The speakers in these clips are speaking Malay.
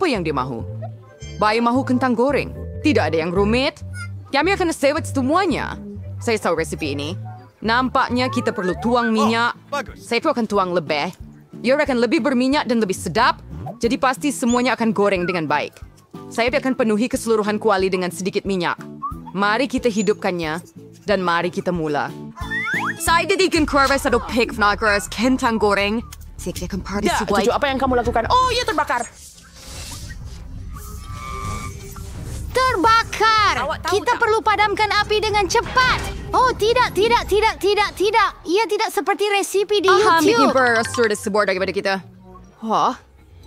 Apa yang dia mahu? Bai mahu kentang goreng. Tidak ada yang rumit. Kami akan sewet semuanya. Saya tahu resipi ini. Nampaknya kita perlu tuang minyak. Saya akan tuang lebih. Ia akan lebih berminyak dan lebih sedap. Jadi pasti semuanya akan goreng dengan baik. Saya akan penuhi keseluruhan kuali dengan sedikit minyak. Mari kita hidupkannya. Dan mari kita mula. Saya jadikan kurves atau pig nugget kentang goreng. Saya akan partisipasi. Cucu, apa yang kamu lakukan? Oh, ia terbakar. Terbakar! Kita perlu padamkan api dengan cepat. Oh, tidak. Ia tidak seperti resipi di Ini YouTube. berasal dari sebuah daripada kita. Wah,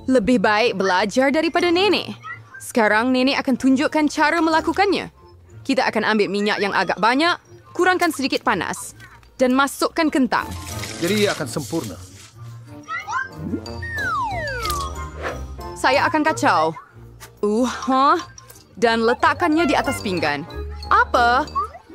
lebih baik belajar daripada nenek. Sekarang nenek akan tunjukkan cara melakukannya. Kita akan ambil minyak yang agak banyak, kurangkan sedikit panas, dan masukkan kentang. Jadi ia akan sempurna. Saya akan kacau. Dan letakkannya di atas pinggan. Apa?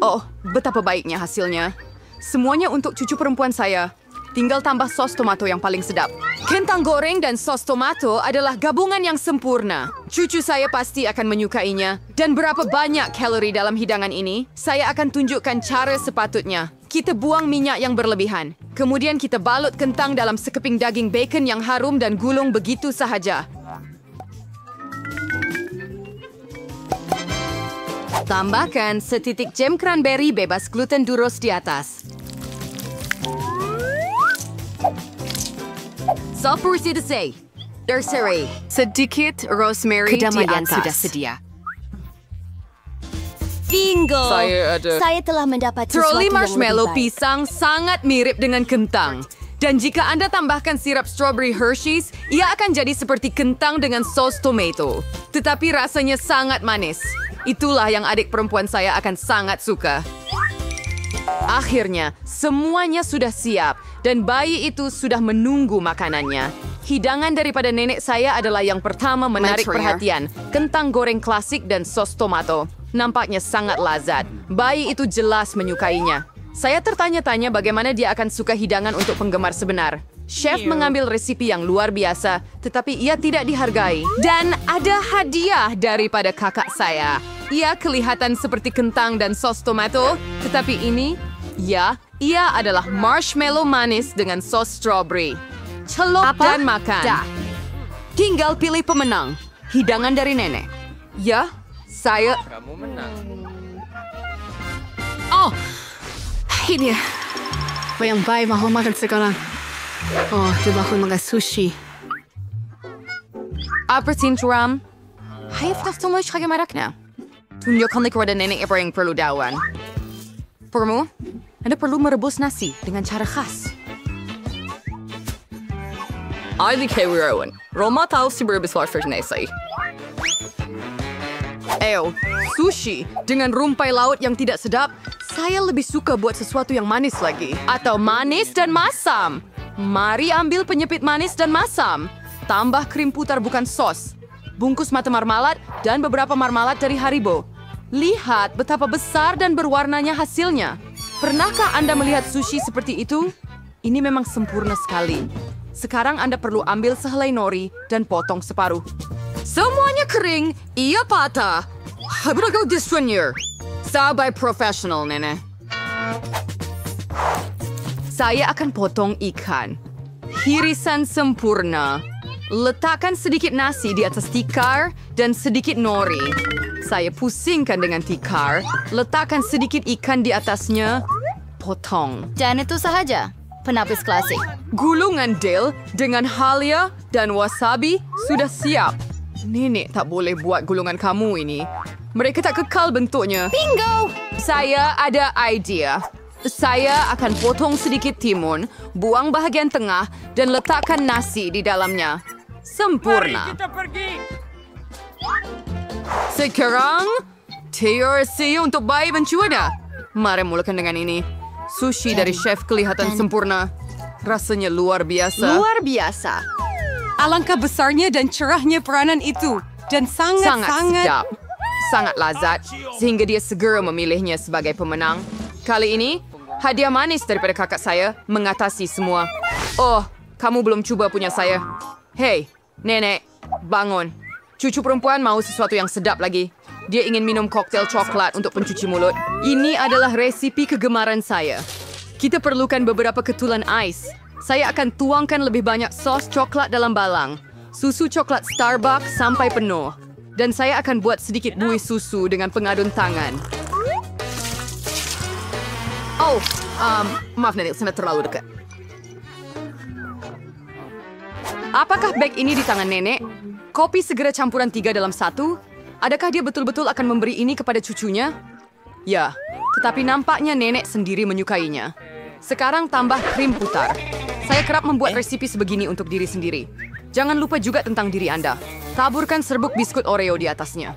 Oh, betapa baiknya hasilnya. Semuanya untuk cucu perempuan saya. Tinggal tambah sos tomato yang paling sedap. Kentang goreng dan sos tomato adalah gabungan yang sempurna. Cucu saya pasti akan menyukainya. Dan berapa banyak kalori dalam hidangan ini? Saya akan tunjukkan cara sepatutnya. Kita buang minyak yang berlebihan. Kemudian kita balut kentang dalam sekeping daging bacon yang harum dan gulung begitu sahaja. Tambahkan setitik jam cranberry bebas gluten duros di atas. Seperti itu. Terserai. Sedikit rosemary di atas. Sudah sedia. Bingo! Saya telah mendapat sesuatu Troli yang marshmallow lebih baik. pisang sangat mirip dengan kentang. Dan jika Anda tambahkan sirap strawberry Hershey's, ia akan jadi seperti kentang dengan sos tomato. Tetapi rasanya sangat manis. Itulah yang adik perempuan saya akan sangat suka. Akhirnya, semuanya sudah siap dan bayi itu sudah menunggu makanannya. Hidangan daripada nenek saya adalah yang pertama menarik perhatian. Kentang goreng klasik dan sos tomato. Nampaknya sangat lazat. Bayi itu jelas menyukainya. Saya tertanya-tanya bagaimana dia akan suka hidangan untuk penggemar sebenar. Chef mengambil resipi yang luar biasa, tetapi ia tidak dihargai. Dan ada hadiah daripada kakak saya. Ia kelihatan seperti kentang dan sos tomato, tetapi ini, ia adalah marshmallow manis dengan sos strawberry. Celok dan makan. Tinggal pilih pemenang. Hidangan dari nenek. Ya, saya... Kamu menang. Oh, ini. Bayang baik mahu makan sekarang. Oh, coba aku makan sushi. Apa Ram? Hayaf na tuloy siya marakna. Tunjukkan kepada nenek apa yang perlu dawan. Permu, Anda perlu merebus nasi dengan cara khas. Ay, Kewirowan. Roma tahu si berbis warfare nasi. Sushi dengan rumpai laut yang tidak sedap. Saya lebih suka buat sesuatu yang manis lagi. Atau manis dan masam. Mari ambil penyepit manis dan masam. Tambah krim putar bukan sos. Bungkus mata marmalat dan beberapa marmalat dari Haribo. Lihat betapa besar dan berwarnanya hasilnya. Pernahkah Anda melihat sushi seperti itu? Ini memang sempurna sekali. Sekarang Anda perlu ambil sehelai nori dan potong separuh. Semuanya kering, ia patah. I'm gonna go this one here. Sabai professional, nenek. Saya akan potong ikan. Hirisan sempurna. Letakkan sedikit nasi di atas tikar dan sedikit nori. Saya pusingkan dengan tikar. Letakkan sedikit ikan di atasnya. Potong. Dan itu sahaja. Penapis klasik. Gulungan dill dengan halia dan wasabi sudah siap. Nenek tak boleh buat gulungan kamu ini. Mereka tak kekal bentuknya. Bingo! Saya ada idea. Saya akan potong sedikit timun, buang bahagian tengah, dan letakkan nasi di dalamnya. Sempurna. Mari kita pergi. Sekarang, TRC untuk bayi mencuada. Mari mulakan dengan ini. Sushi dari chef kelihatan sempurna. Rasanya luar biasa. Luar biasa. Alangkah besarnya dan cerahnya peranan itu. Dan Sangat sangat-sangat... sedap. Sangat lazat, sehingga dia segera memilihnya sebagai pemenang. Kali ini, hadiah manis daripada kakak saya mengatasi semua. Oh, kamu belum cuba punya saya. Hei, nenek, bangun. Cucu perempuan mahu sesuatu yang sedap lagi. Dia ingin minum koktail coklat untuk pencuci mulut. Ini adalah resipi kegemaran saya. Kita perlukan beberapa ketulan ais. Saya akan tuangkan lebih banyak sos coklat dalam balang. Susu coklat Starbucks sampai penuh. Dan saya akan buat sedikit buih susu dengan pengadun tangan. Oh, maaf Nenek, saya terlalu dekat. Apakah bag ini di tangan Nenek? Kopi segera campuran 3 dalam 1? Adakah dia betul-betul akan memberi ini kepada cucunya? Ya, tetapi nampaknya Nenek sendiri menyukainya. Sekarang tambah krim putar. Saya kerap membuat resipi sebegini untuk diri sendiri. Jangan lupa juga tentang diri Anda. Taburkan serbuk biskut Oreo di atasnya.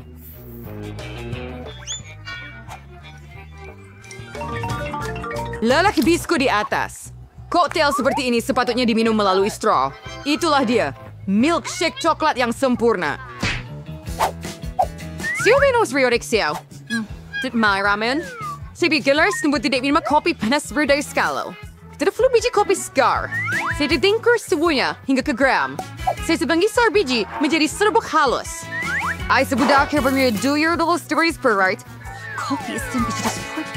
Lelaki biskut di atas. Koktail seperti ini sepatutnya diminum melalui straw. Itulah dia, milkshake coklat yang sempurna. Siapa yang riodik siau? My ramen? Saya pikirlah semua tidak minum kopi panas berdaya skala. Tidak perlu biji kopi Scar. Saya didingkur semuanya hingga ke gram. Saya sebangkisar biji menjadi serbuk halus. Saya sebudak yang berduyur dalam stories per right. Kopi itu biji seperti.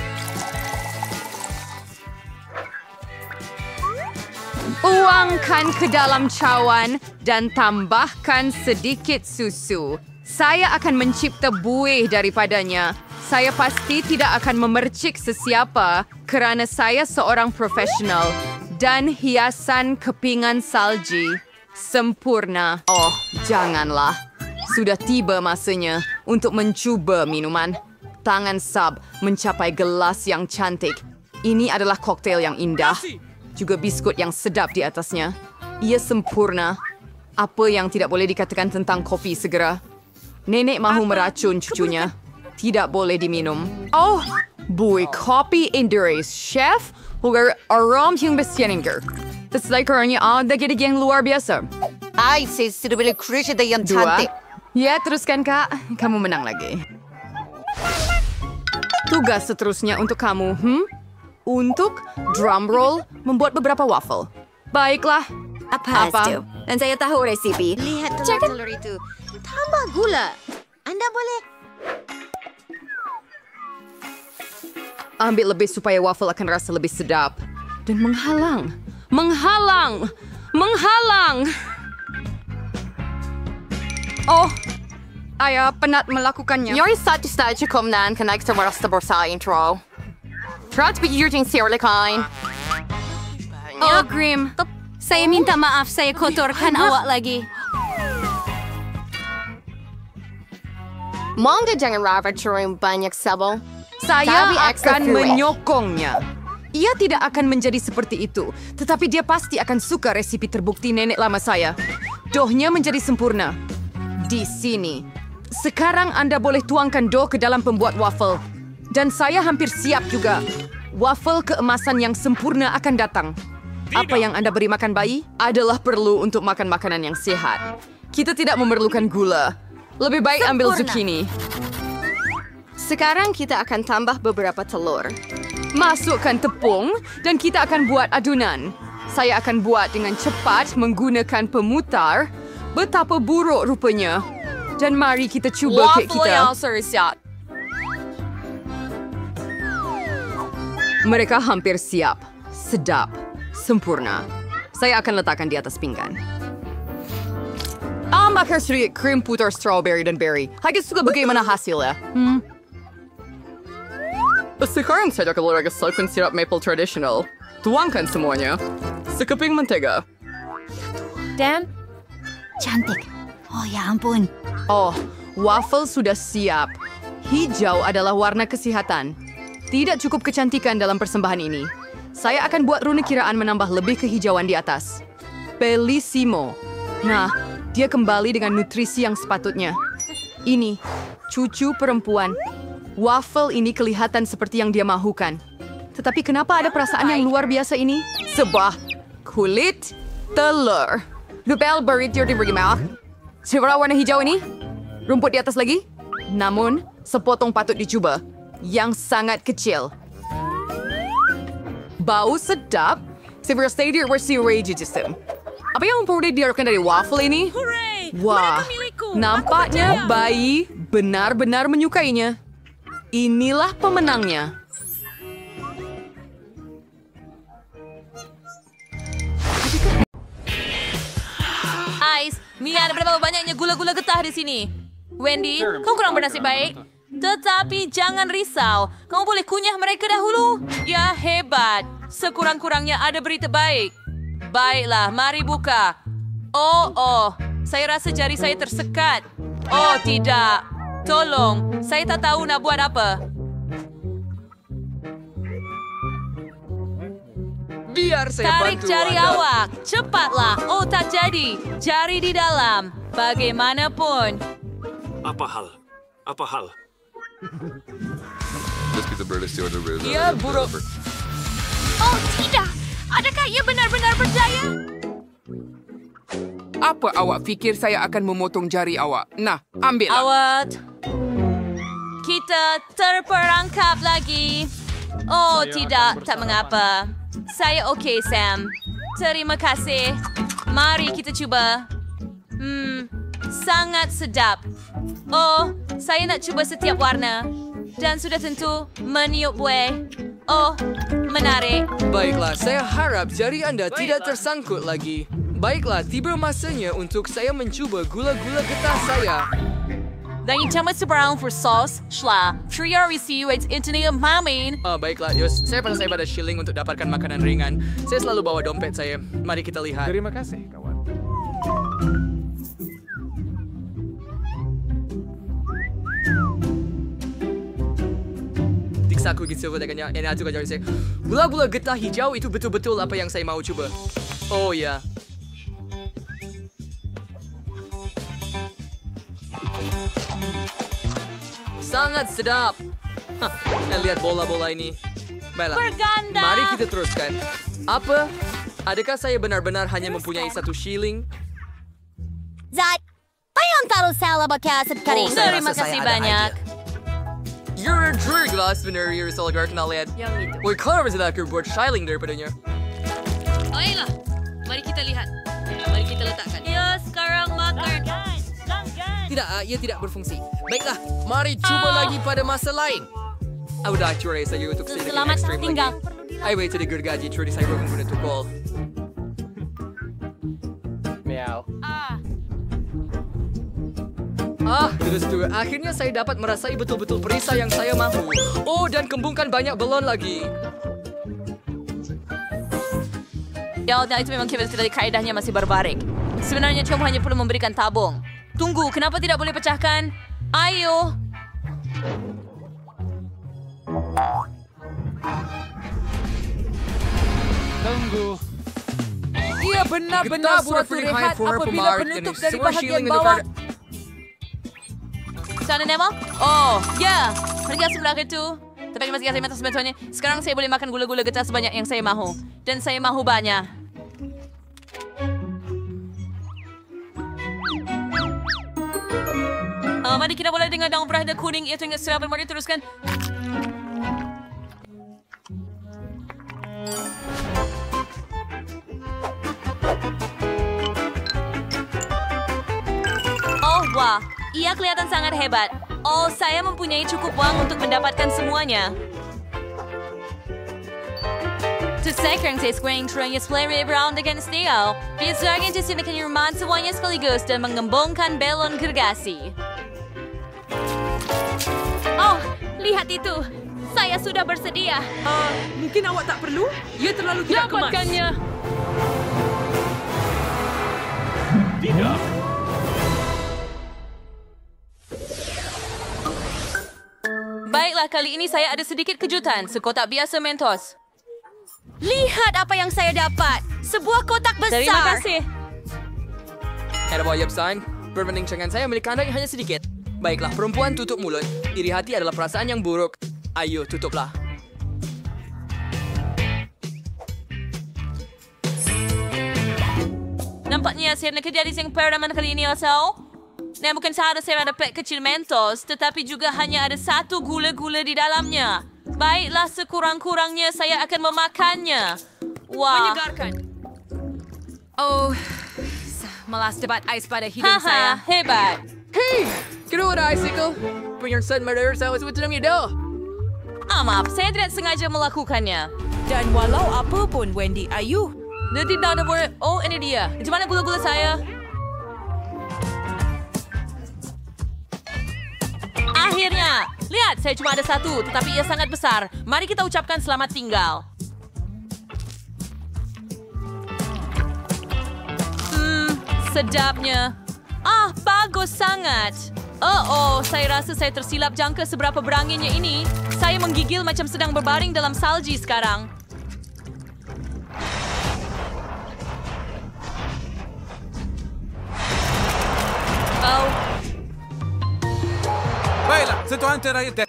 Tuangkan ke dalam cawan dan tambahkan sedikit susu. Saya akan mencipta buih daripadanya. Saya pasti tidak akan memercik sesiapa kerana saya seorang profesional. Dan hiasan kepingan salji. Sempurna. Oh, janganlah. Sudah tiba masanya untuk mencuba minuman. Tangan Sab mencapai gelas yang cantik. Ini adalah koktail yang indah. Juga biskut yang sedap di atasnya. Ia sempurna. Apa yang tidak boleh dikatakan tentang kopi segera? Nenek mahu meracun cucunya. Tidak boleh diminum. Oh, buih kopi Indonesia, chef. Hugar aram yang besieninger. Terselaikarnya ada gede yang luar biasa. Saya sudah boleh kerja yang cantik. Ya, teruskan Kak. Kamu menang lagi. Tugas seterusnya untuk kamu, Untuk drumroll membuat beberapa waffle. Baiklah. Apa? Itu? Dan saya tahu resipi. Lihat telur itu. Tambah gula. Anda boleh... Ambil lebih supaya waffle akan rasa lebih sedap. Dan menghalang. Menghalang! Menghalang! Oh, ayah penat melakukannya. Jag är satt i stället kom nan kan jag ta rösta på sa intro. Trots begjurting serlikan. Oh, Grim. Saya minta maaf, saya kotorkan awak lagi. Mangga jangan rapat curing banyak sabong. Saya akan menyokongnya. Ia tidak akan menjadi seperti itu, tetapi dia pasti akan suka resipi terbukti nenek lama saya. Doughnya menjadi sempurna. Di sini. Sekarang Anda boleh tuangkan dough ke dalam pembuat waffle. Dan saya hampir siap juga. Waffle keemasan yang sempurna akan datang. Apa yang Anda beri makan bayi adalah perlu untuk makan makanan yang sehat. Kita tidak memerlukan gula. Lebih baik ambil zucchini. Sekarang kita akan tambah beberapa telur. Masukkan tepung dan kita akan buat adunan. Saya akan buat dengan cepat menggunakan pemutar. Betapa buruk rupanya. Dan mari kita cuba kek kita. Mereka hampir siap. Sedap. Sempurna. Saya akan letakkan di atas pinggan. Makan sedikit krim putar strawberry dan berry. Hanya suka bagaimana hasilnya. Sekarang saya akan letakkan sirup maple tradisional. Tuangkan semuanya. Sekeping mentega. Dan cantik. Oh ya ampun. Oh, waffle sudah siap. Hijau adalah warna kesehatan. Tidak cukup kecantikan dalam persembahan ini. Saya akan buat rune kiraan menambah lebih kehijauan di atas. Bellissimo. Nah, dia kembali dengan nutrisi yang sepatutnya. Ini, cucu perempuan. Waffle ini kelihatan seperti yang dia mahukan. Tetapi kenapa ada perasaan yang luar biasa ini? Sebuah kulit telur. Lupel burrito di bagaimana? Siapa warna hijau ini? Rumput di atas lagi? Namun, sepotong patut dicoba. Yang sangat kecil. Bau sedap. Saya stay di versi rage system. Apa yang perlu diharapkan dari waffle ini? Wah, Nampaknya bayi benar-benar menyukainya. Inilah pemenangnya. Ais, lihat berapa banyaknya gula-gula getah di sini. Wendy, kau kurang bernasib baik. Tetapi jangan risau, kamu boleh kunyah mereka dahulu. Ya, hebat. Sekurang-kurangnya ada berita baik. Baiklah, mari buka. Oh, saya rasa jari saya tersekat. Oh, tidak. Tolong, saya tak tahu nak buat apa. Biar saya Tarik bantu jari Anda. awak. Cepatlah. Oh, tak jadi. Jari di dalam. Bagaimanapun. Apa hal? Ia buruk. Oh, tidak. Adakah ia benar-benar berdaya? Apa awak fikir saya akan memotong jari awak? Nah, ambillah. Awat. Kita terperangkap lagi. Oh, tidak. Tak mengapa. Saya okey, Sam. Terima kasih. Mari kita cuba. Sangat sedap. Oh, saya nak cuba setiap warna. Dan sudah tentu meniup buih. Oh, menarik. Baiklah, saya harap jari Anda tidak tersangkut lagi. Baiklah, tiba masanya untuk saya mencuba gula-gula getah saya. Dan camat seberang for sauce, shla. Tria review it's internet mamin. Baiklah, Yus. Saya pada shilling untuk dapatkan makanan ringan. Saya selalu bawa dompet saya. Mari kita lihat. Terima kasih, kawan. Aku gitu katanya. Ini aku jari saya. Gula-gula getah hijau itu betul-betul apa yang saya mau coba. Oh ya. Sangat sedap. Lihat bola-bola ini. Baiklah. Berganda. Mari kita teruskan. Apa? Adakah saya benar-benar hanya mempunyai satu shilling? Zat, payon taruh salah bakasat kering. Saya Terima rasa saya kasih ada banyak. You're true glass benar ya Solgar kenal lihat. Yang itu. Woi, kalau saya aku buat shilling daripadanya. Ayolah, mari kita lihat. Mari kita letakkan. Ya, sekarang makan. Tidak, ia tidak berfungsi. Baiklah, mari cuba lagi pada masa lain. Aku dah curai saya untuk sedikit Selamat ekstrim tinggal. lagi. Ay, wait, jadi gergaji curai saya belum guna tukol. Meow. Terus tuh, akhirnya saya dapat merasai betul-betul perisa yang saya mahu. Oh, dan kembungkan banyak belon lagi. Ya, nah itu memang kira dari kaedahnya masih barbarik. Sebenarnya cuma hanya perlu memberikan tabung. Tunggu, kenapa tidak boleh pecahkan? Ayo. Tunggu. Ia benar-benar suatu rehat apabila penutup dari bahagian bawah. Sana Nemo? Oh, ya. Pergi sebelah itu. Tapi masih saya atas bantuannya. Sekarang saya boleh makan gula-gula getah sebanyak yang saya mahu. Dan saya mahu banyak. Mari kita boleh dengar daun berada kuning. Ia tengah serap. Mari teruskan. Oh, wah. Ia kelihatan sangat hebat. Oh, saya mempunyai cukup uang untuk mendapatkan semuanya. Sekarang saya sekarang trying to play around against Neo. Biasanya di sini akan rumah semuanya sekaligus dan mengembangkan belon gergasi. Oh, lihat itu. Saya sudah bersedia. Mungkin awak tak perlu? Ia terlalu tidak kemas. Dapatkannya. Tidak. Baiklah, kali ini saya ada sedikit kejutan. Sekotak biasa Mentos. Lihat apa yang saya dapat. Sebuah kotak besar. Terima kasih. Ada bawa Yepsan. Berbanding dengan saya milik Anda hanya sedikit. Baiklah, perempuan tutup mulut. Iri hati adalah perasaan yang buruk. Ayo, tutuplah. Nampaknya saya nak kejadian yang pertama kali ini asal. Dan bukan sahaja saya ada pek kecil Mentos, tetapi juga hanya ada satu gula-gula di dalamnya. Baiklah, sekurang-kurangnya saya akan memakannya. Wah. Menyegarkan. Oh, melas debat ais pada hidung saya. Hebat. Hey! Kedua ada icicle. Penyersan murder saya sebut nama dia. Maaf, saya tidak sengaja melakukannya. Dan walau apa pun, Wendy, ayu. Dia tidak ada boleh. Oh, ini dia. Di mana gula-gula saya? Akhirnya. Lihat, saya cuma ada satu, tetapi ia sangat besar. Mari kita ucapkan selamat tinggal. Sedapnya. Bagus sangat. Saya rasa saya tersilap jangka seberapa beranginnya ini. Saya menggigil macam sedang berbaring dalam salji sekarang. Baiklah, sentuhan terakhir.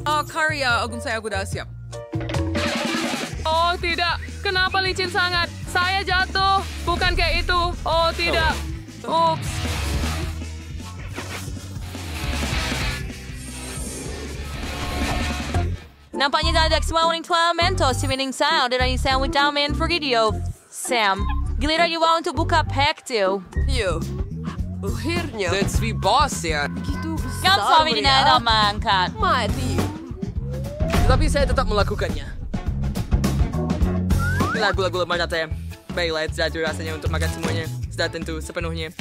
Karya, saya dah siap. Oh, tidak. Kenapa licin sangat? Saya jatuh. Bukan kayak itu. Oh, tidak. Ups. Nampaknya tak ada semua orang tua mentos semining sound dari saya untuk main video. Sam, giliran Yuwa untuk buka pack tu. Yo. Akhirnya. Let's be boss ya. Gitu besar. Yang suami tidak ada mangkat. Mati. Tetapi saya tetap melakukannya. Inilah gula-gula mana tem. Baiklah, sudah ada rasanya untuk makan semuanya. Sudah tentu sepenuhnya.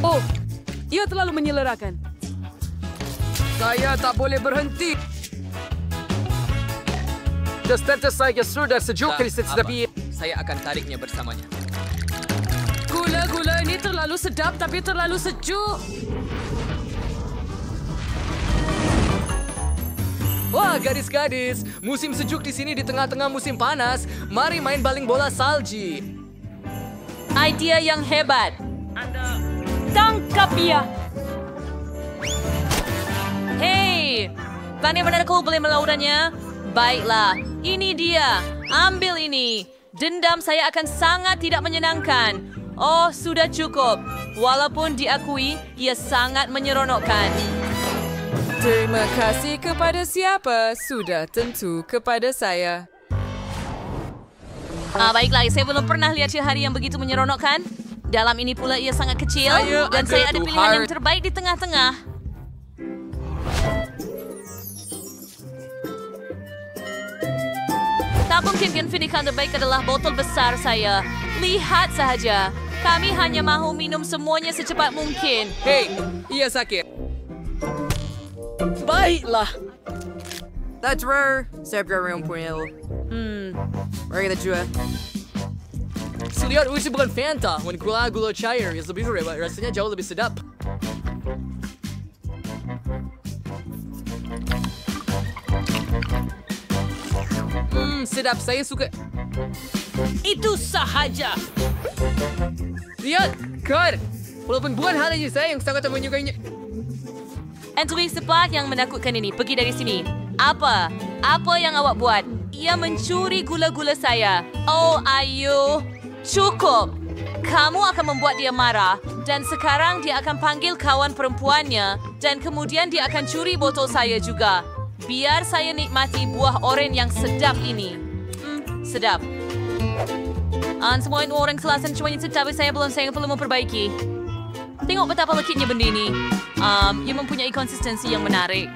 Oh, ia terlalu menyelerakan. Saya tak boleh berhenti. Tentu saya sudah sejuk tetapi saya akan tariknya bersamanya. Gula-gula ini terlalu sedap tapi terlalu sejuk. Wah, gadis-gadis, musim sejuk di sini di tengah-tengah musim panas. Mari main baling bola salji. Idea yang hebat. Tangkap dia. Hey, tanya benar kau boleh melawannya? Baiklah, ini dia. Ambil ini. Dendam saya akan sangat tidak menyenangkan. Oh, sudah cukup. Walaupun diakui, ia sangat menyeronokkan. Terima kasih kepada siapa? Sudah tentu kepada saya. Baiklah, saya belum pernah lihat hari yang begitu menyeronokkan. Dalam ini pula ia sangat kecil dan saya ada pilihan yang terbaik di tengah-tengah. Tak mungkin pilihan terbaik adalah botol besar saya. Lihat sahaja. Kami hanya mahu minum semuanya secepat mungkin. Hei, ia sakit. Baiklah. That's rare. Saya berapa yang punya lo. Mari kita jual. Selihat uisi bukan Fanta. Gula-gula cair yang lebih hebat. Rasanya jauh lebih sedap. Sedap. Saya suka. Itu sahaja. Lihat, Kar. Walaupun bukan hanya saya yang sangat menyukainya. Anthony sepak yang menakutkan ini. Pergi dari sini. Apa? Apa yang awak buat? Ia mencuri gula-gula saya. Oh, ayu. Cukup. Kamu akan membuat dia marah. Dan sekarang dia akan panggil kawan perempuannya. Dan kemudian dia akan curi botol saya juga. Biar saya nikmati buah oren yang sedap ini. Sedap. Semua orang kelasan semuanya sedap. Saya perlu memperbaiki. Tengok betapa lekitnya benda ini. Ia mempunyai konsistensi yang menarik.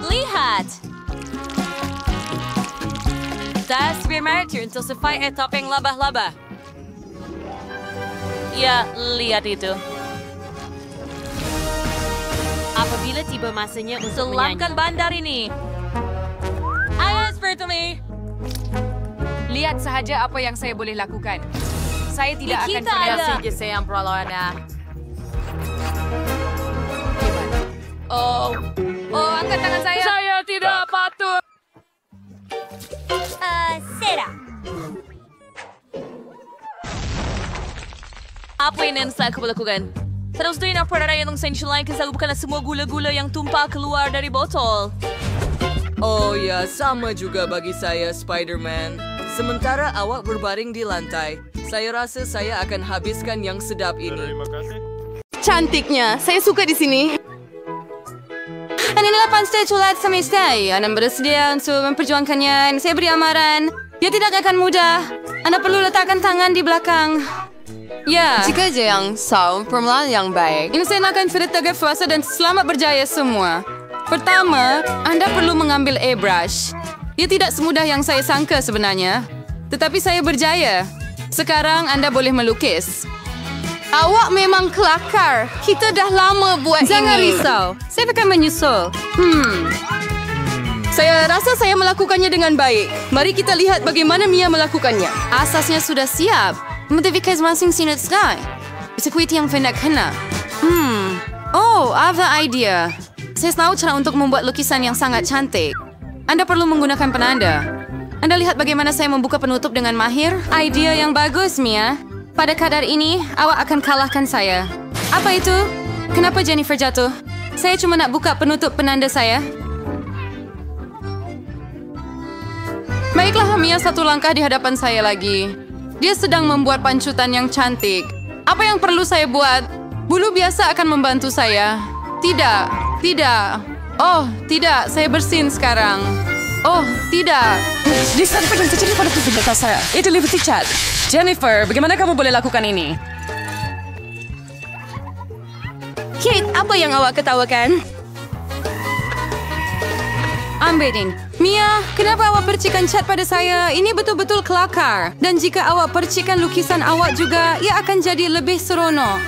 Lihat. Das bermerti untuk sesuai topping laba-laba. Ya, lihat itu. Apabila tiba masanya untuk selamkan bandar ini. Ayo, seperti Lihat sahaja apa yang saya boleh lakukan. Saya tidak akan pernah saja saya yang perlawanan. Oh, angkat tangan saya. Saya tidak patut. Sarah. Apa yang saya aku lakukan? Terus tu nak pernah yang sensual lain kerana bukanlah semua gula-gula yang tumpah keluar dari botol. Oh ya, sama juga bagi saya, Spider-Man. Sementara awak berbaring di lantai, saya rasa saya akan habiskan yang sedap ini. Terima kasih. Cantiknya, saya suka di sini. Dan inilah panstai colat semestai. Anda bersedia untuk memperjuangkannya. Saya beri amaran. Ia tidak akan mudah. Anda perlu letakkan tangan di belakang. Ya. Jika je yang permulaan yang baik. Ini saya nakkan Frederick Fuasa dan selamat berjaya semua. Pertama, Anda perlu mengambil airbrush. Ia tidak semudah yang saya sangka sebenarnya. Tetapi saya berjaya. Sekarang anda boleh melukis. Awak memang kelakar. Kita dah lama buat Jangan ini. risau. Saya akan menyusul. Saya rasa saya melakukannya dengan baik. Mari kita lihat bagaimana Mia melakukannya. Asasnya sudah siap. Modifikasi masing sinut sky. Sekuiti yang hendak kena. Oh, ada idea. Saya tahu cara untuk membuat lukisan yang sangat cantik. Anda perlu menggunakan penanda. Anda lihat bagaimana saya membuka penutup dengan mahir? Idea yang bagus, Mia. Pada kadar ini, awak akan kalahkan saya. Apa itu? Kenapa Jennifer jatuh? Saya cuma nak buka penutup penanda saya. Baiklah, Mia satu langkah di hadapan saya lagi. Dia sedang membuat pancutan yang cantik. Apa yang perlu saya buat? Bulu biasa akan membantu saya. Tidak. Oh, tidak. Saya bersin sekarang. Oh, tidak. Di saat yang terjadi pada tubuh data saya, itu Liberty Chat. Jennifer, bagaimana kamu boleh lakukan ini? Kate, apa yang awak ketawakan? Ambilin. Mia, kenapa awak percikan cat pada saya? Ini betul-betul kelakar. Dan jika awak percikan lukisan awak juga, ia akan jadi lebih seronok.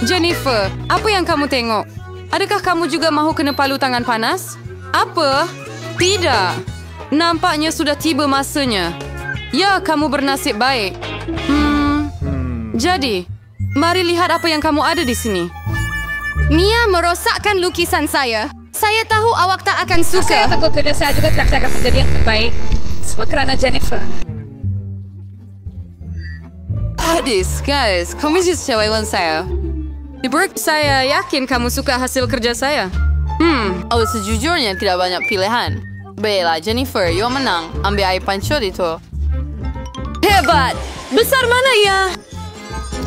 Jennifer, apa yang kamu tengok? Adakah kamu juga mahu kena palu tangan panas? Apa? Tidak. Nampaknya sudah tiba masanya. Ya, kamu bernasib baik. Jadi, mari lihat apa yang kamu ada di sini. Mia merosakkan lukisan saya. Saya tahu awak tak akan suka. Saya takut kerja saya juga tidak akan menjadi yang terbaik. Semua kerana Jennifer. Hadis, guys, kamu just cewek saya. Saya yakin kamu suka hasil kerja saya. Oh, sejujurnya tidak banyak pilihan. Baiklah, Jennifer, you menang. Ambil air pancur itu. Hebat! Besar mana ia?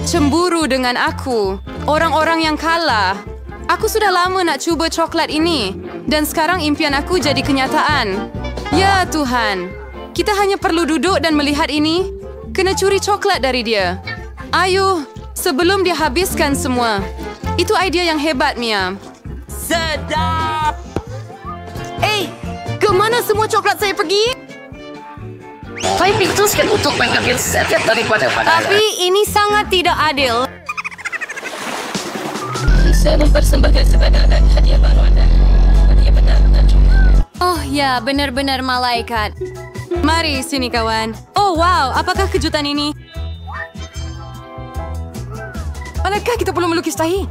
Cemburu dengan aku. Orang-orang yang kalah. Aku sudah lama nak cuba coklat ini. Dan sekarang impian aku jadi kenyataan. Ya Tuhan. Kita hanya perlu duduk dan melihat ini. Kena curi coklat dari dia. Ayo, sebelum dia habiskan semua. Itu idea yang hebat, Mia. Sedap! Kemana semua coklat saya pergi? Saya putuskan untuk mengambil setiap daripada pada. Tapi ini sangat tidak adil. Saya mempersembahkan sebenarnya hadiah baru anda. Hadiah benar-benar cuma. Oh ya, benar-benar malaikat. Mari sini kawan. Oh wow, apakah kejutan ini? Manakah kita perlu melukis tahi?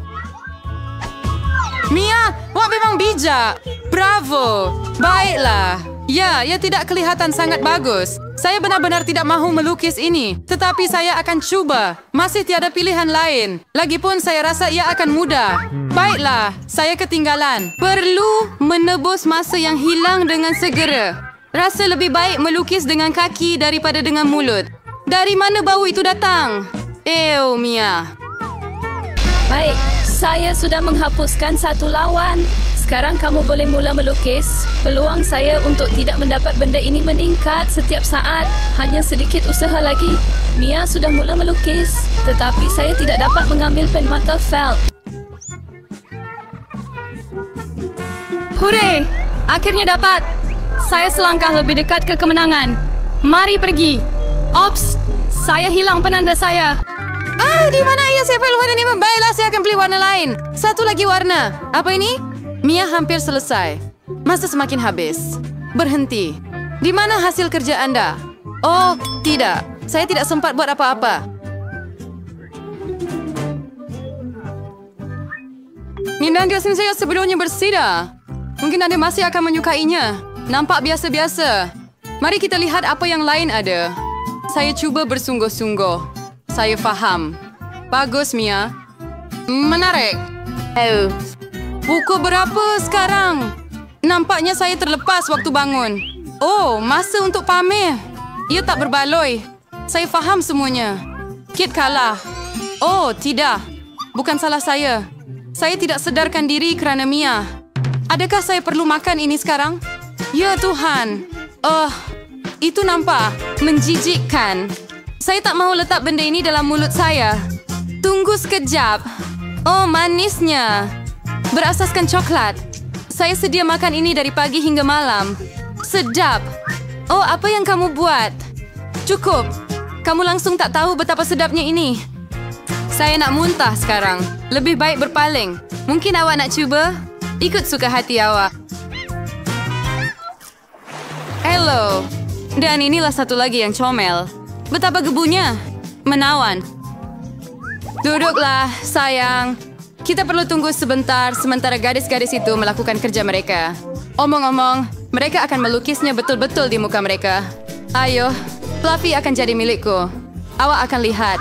Mia, wah memang bijak. Bravo. Baiklah. Ya, ia tidak kelihatan sangat bagus. Saya benar-benar tidak mahu melukis ini. Tetapi saya akan cuba. Masih tiada pilihan lain. Lagipun saya rasa ia akan mudah. Baiklah, saya ketinggalan. Perlu menebus masa yang hilang dengan segera. Rasa lebih baik melukis dengan kaki daripada dengan mulut. Dari mana bau itu datang? Mia. Baik, saya sudah menghapuskan satu lawan. Sekarang kamu boleh mula melukis. Peluang saya untuk tidak mendapat benda ini meningkat setiap saat. Hanya sedikit usaha lagi. Mia sudah mula melukis. Tetapi saya tidak dapat mengambil pen mata felt. Hooray! Akhirnya dapat. Saya selangkah lebih dekat ke kemenangan. Mari pergi. Ops! Saya hilang penanda saya. Di mana ia saya perlu warna ini? Baiklah, saya akan pilih warna lain. Satu lagi warna. Apa ini? Mia hampir selesai. Masa semakin habis. Berhenti. Di mana hasil kerja anda? Oh, tidak. Saya tidak sempat buat apa-apa. Minang di sini saya sebelumnya bersida. Mungkin anda masih akan menyukainya. Nampak biasa-biasa. Mari kita lihat apa yang lain ada. Saya cuba bersungguh-sungguh. Saya faham. Bagus, Mia. Menarik. Pukul berapa sekarang? Nampaknya saya terlepas waktu bangun. Oh, masa untuk pamer. Ia tak berbaloi. Saya faham semuanya. Kit kalah. Oh, tidak. Bukan salah saya. Saya tidak sedarkan diri kerana Mia. Adakah saya perlu makan ini sekarang? Ya Tuhan. Itu nampak menjijikkan. Saya tak mahu letak benda ini dalam mulut saya. Tunggu sekejap. Oh, manisnya. Berasaskan coklat. Saya sedia makan ini dari pagi hingga malam. Sedap. Oh, apa yang kamu buat? Cukup. Kamu langsung tak tahu betapa sedapnya ini. Saya nak muntah sekarang. Lebih baik berpaling. Mungkin awak nak cuba? Ikut suka hati awak. Hello. Dan inilah satu lagi yang comel. Betapa gebunya. Menawan. Duduklah, sayang. Kita perlu tunggu sebentar sementara gadis-gadis itu melakukan kerja mereka. Omong-omong, mereka akan melukisnya betul-betul di muka mereka. Ayo, Fluffy akan jadi milikku. Awak akan lihat.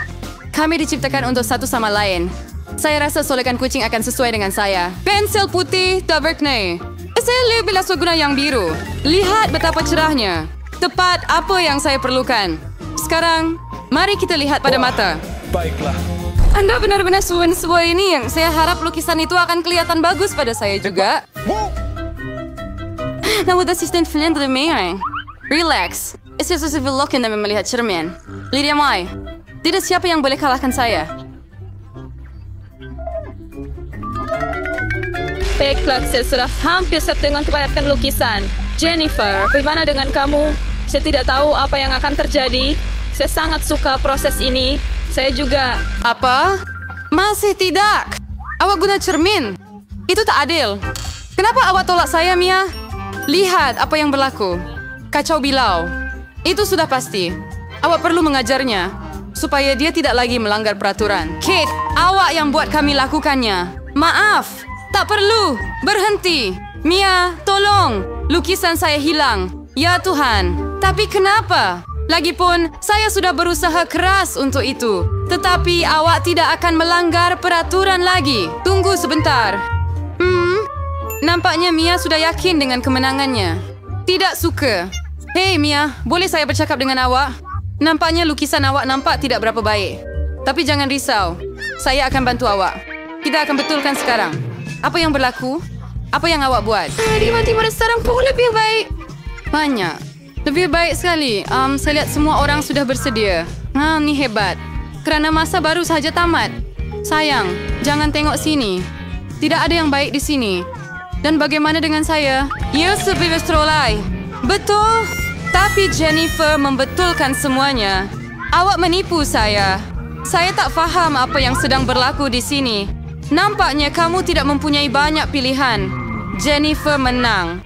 Kami diciptakan untuk satu sama lain. Saya rasa solekan kucing akan sesuai dengan saya. Pensel putih, Taverkney. Saya lebih guna yang biru. Lihat betapa cerahnya. Tepat apa yang saya perlukan. Sekarang, mari kita lihat pada mata. Baiklah. Anda benar-benar sesuai ini yang saya harap lukisan itu akan kelihatan bagus pada saya juga. Namun asisten Flynn Lemay. Relax. Saya susah velokin dan melihat cermin. Lydia Mai. Tidak siapa yang boleh kalahkan saya. Baiklah, saya sudah hampir siap dengan kebanyakan lukisan. Jennifer, bagaimana dengan kamu? Saya tidak tahu apa yang akan terjadi. Saya sangat suka proses ini. Saya juga. Apa? Masih tidak. Awak guna cermin. Itu tak adil. Kenapa awak tolak saya, Mia? Lihat apa yang berlaku. Kacau bilau. Itu sudah pasti. Awak perlu mengajarnya supaya dia tidak lagi melanggar peraturan. Kate, awak yang buat kami lakukannya. Maaf. Tak perlu. Berhenti. Mia, tolong. Lukisan saya hilang. Ya Tuhan. Tapi kenapa? Lagipun, saya sudah berusaha keras untuk itu. Tetapi awak tidak akan melanggar peraturan lagi. Tunggu sebentar. Nampaknya Mia sudah yakin dengan kemenangannya. Tidak suka. Hei Mia, boleh saya bercakap dengan awak? Nampaknya lukisan awak nampak tidak berapa baik. Tapi jangan risau. Saya akan bantu awak. Kita akan betulkan sekarang. Apa yang berlaku? Apa yang awak buat? Tiba-tiba sekarang pun lebih baik. Banyak. Lebih baik sekali. Saya lihat semua orang sudah bersedia. Ni hebat. Kerana masa baru sahaja tamat. Sayang, jangan tengok sini. Tidak ada yang baik di sini. Dan bagaimana dengan saya? Ya, lebih strolai. Betul. Tapi Jennifer membetulkan semuanya. Awak menipu saya. Saya tak faham apa yang sedang berlaku di sini. Nampaknya kamu tidak mempunyai banyak pilihan. Jennifer menang.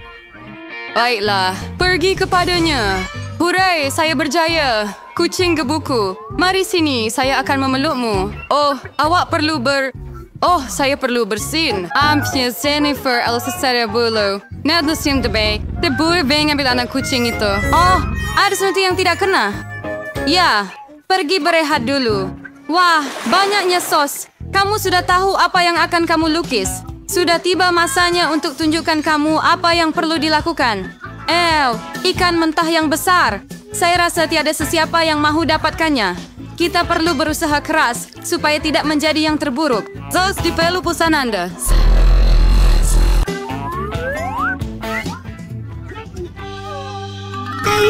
Baiklah, pergi kepadanya. Hurai, saya berjaya. Kucing gebuku. Mari sini, saya akan memelukmu. Oh, awak perlu saya perlu bersin. Ampnya Jennifer Elsasara Bulu. Nadus yang terbaik. Terburu beng ambil anak kucing itu. Oh, ada sesuatu yang tidak kena. Ya, pergi berehat dulu. Wah, banyaknya sos. Kamu sudah tahu apa yang akan kamu lukis. Sudah tiba masanya untuk tunjukkan kamu apa yang perlu dilakukan. Ikan mentah yang besar. Saya rasa tiada sesiapa yang mahu dapatkannya. Kita perlu berusaha keras supaya tidak menjadi yang terburuk. Zos di pelupusan Anda.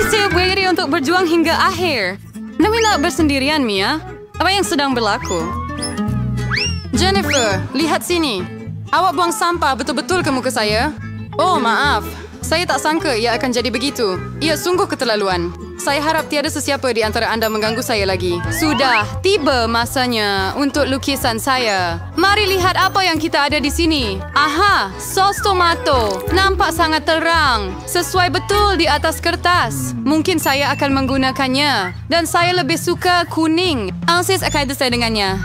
Saya berdiri untuk berjuang hingga akhir. Namun tak bersendirian, Mia. Apa yang sedang berlaku? Jennifer, lihat sini. Awak buang sampah betul-betul ke muka saya? Oh, maaf. Saya tak sangka ia akan jadi begitu. Ia sungguh keterlaluan. Saya harap tiada sesiapa di antara anda mengganggu saya lagi. Sudah tiba masanya untuk lukisan saya. Mari lihat apa yang kita ada di sini. Aha, sos tomato. Nampak sangat terang. Sesuai betul di atas kertas. Mungkin saya akan menggunakannya. Dan saya lebih suka kuning. Angsis akan saya dengannya.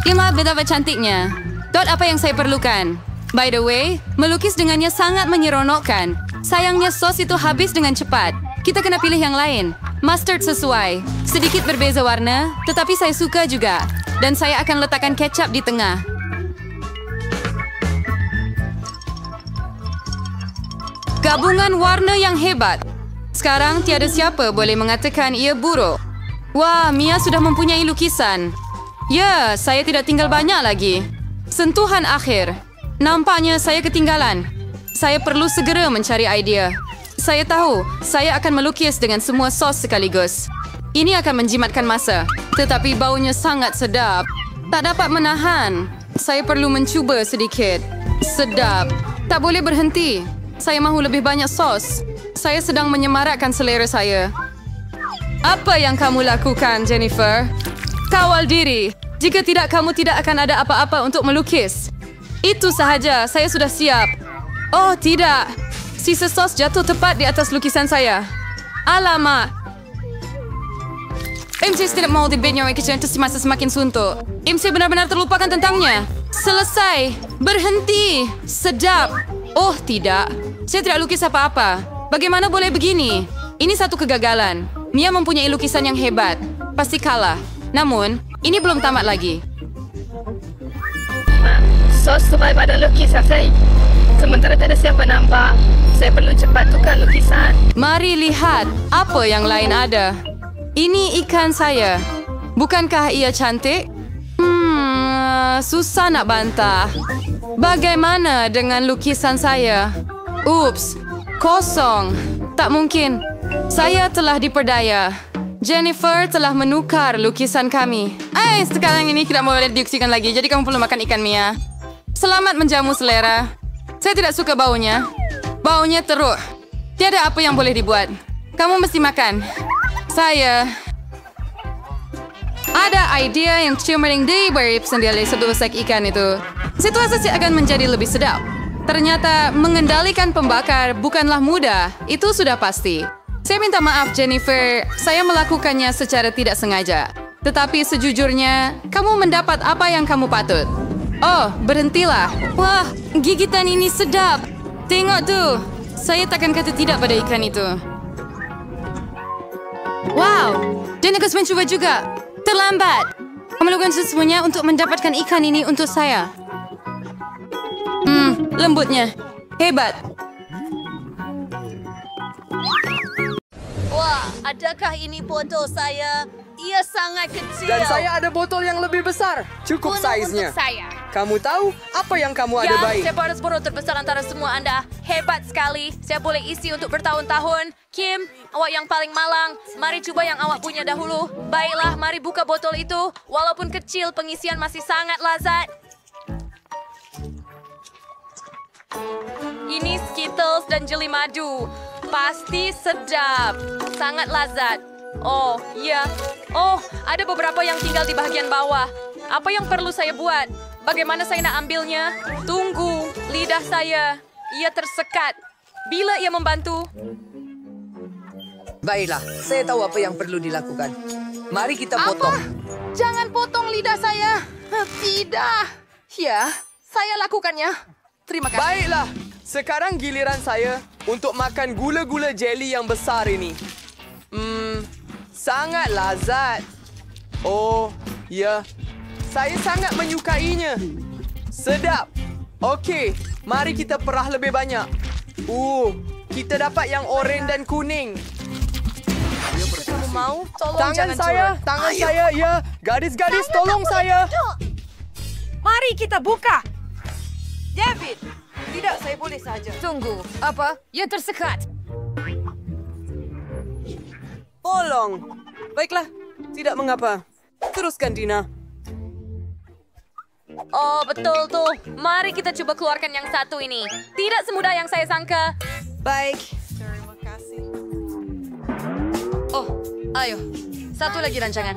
Lihat betapa cantiknya. Dot apa yang saya perlukan. By the way, melukis dengannya sangat menyeronokkan. Sayangnya sos itu habis dengan cepat. Kita kena pilih yang lain. Mustard sesuai. Sedikit berbeza warna, tetapi saya suka juga. Dan saya akan letakkan kecap di tengah. Gabungan warna yang hebat. Sekarang tiada siapa boleh mengatakan ia buruk. Wah, Mia sudah mempunyai lukisan. Ya, saya tidak tinggal banyak lagi. Sentuhan akhir. Nampaknya saya ketinggalan. Saya perlu segera mencari idea. Saya tahu, saya akan melukis dengan semua sos sekaligus. Ini akan menjimatkan masa. Tetapi baunya sangat sedap. Tak dapat menahan. Saya perlu mencuba sedikit. Sedap. Tak boleh berhenti. Saya mahu lebih banyak sos. Saya sedang menyemarakkan selera saya. Apa yang kamu lakukan, Jennifer? Kawal diri. Jika tidak, kamu tidak akan ada apa-apa untuk melukis. Itu sahaja, saya sudah siap. Oh, tidak. Sisa sos jatuh tepat di atas lukisan saya. Alamak. MC tidak mahu debitnya kecil itu semasa semakin suntuk. MC benar-benar terlupakan tentangnya. Selesai. Berhenti. Sedap. Oh, tidak. Saya tidak lukis apa-apa. Bagaimana boleh begini? Ini satu kegagalan. Mia mempunyai lukisan yang hebat. Pasti kalah. Namun, ini belum tamat lagi. Sos tuai pada lukisan saya. Sementara tak ada siapa nampak, saya perlu cepat tukar lukisan. Mari lihat apa yang lain ada. Ini ikan saya. Bukankah ia cantik? Susah nak bantah. Bagaimana dengan lukisan saya? Ups, kosong. Tak mungkin. Saya telah diperdaya. Jennifer telah menukar lukisan kami. Sekarang ini tidak boleh diuksikan lagi, jadi kamu perlu makan ikan, Mia. Selamat menjamu selera. Saya tidak suka baunya. Baunya teruk. Tiada apa yang boleh dibuat. Kamu mesti makan. Saya ada idea yang ciumaring di barip sendiri sebesar ikan itu. Situasi akan menjadi lebih sedap. Ternyata mengendalikan pembakar bukanlah mudah. Itu sudah pasti. Saya minta maaf, Jennifer. Saya melakukannya secara tidak sengaja. Tetapi sejujurnya, kamu mendapat apa yang kamu patut. Oh, berhentilah. Wah, gigitan ini sedap. Tengok tuh. Saya takkan kata tidak pada ikan itu. Wow, dan aku mencoba juga. Terlambat. Kamu melakukan semuanya untuk mendapatkan ikan ini untuk saya. Lembutnya. Hebat. Wah, adakah ini botol saya? Ia sangat kecil. Dan saya ada botol yang lebih besar. Cukup saiznya. Untuk saya. Kamu tahu apa yang kamu ada baik? Saya baru botol terbesar antara semua Anda. Hebat sekali. Saya boleh isi untuk bertahun-tahun. Kim, awak yang paling malang. Mari coba yang awak punya dahulu. Baiklah, mari buka botol itu. Walaupun kecil, pengisian masih sangat lazat. Ini Skittles dan jeli madu. Pasti sedap. Sangat lazat. Oh, ya. Oh, ada beberapa yang tinggal di bahagian bawah. Apa yang perlu saya buat? Bagaimana saya nak ambilnya? Tunggu, lidah saya. Ia tersekat. Bila ia membantu? Baiklah, saya tahu apa yang perlu dilakukan. Mari kita potong. Jangan potong lidah saya. Tidak. Ya, saya lakukannya. Terima kasih. Baiklah, sekarang giliran saya untuk makan gula-gula jeli yang besar ini. Sangat lazat. Oh, ya. Saya sangat menyukainya. Sedap. Okey, mari kita perah lebih banyak. Kita dapat yang oranye dan kuning. Kamu mau? Tolong Tangan jangan saya, curang. tangan saya, ya. Gadis-gadis, tolong saya. Mari kita buka. David, tidak, saya boleh saja. Tunggu, apa? Yang tersekat. Tolong. Baiklah, tidak mengapa. Teruskan, Dina. Oh, betul tuh. Mari kita coba keluarkan yang satu ini. Tidak semudah yang saya sangka. Baik. Terima kasih. Oh, ayo. Satu lagi rancangan.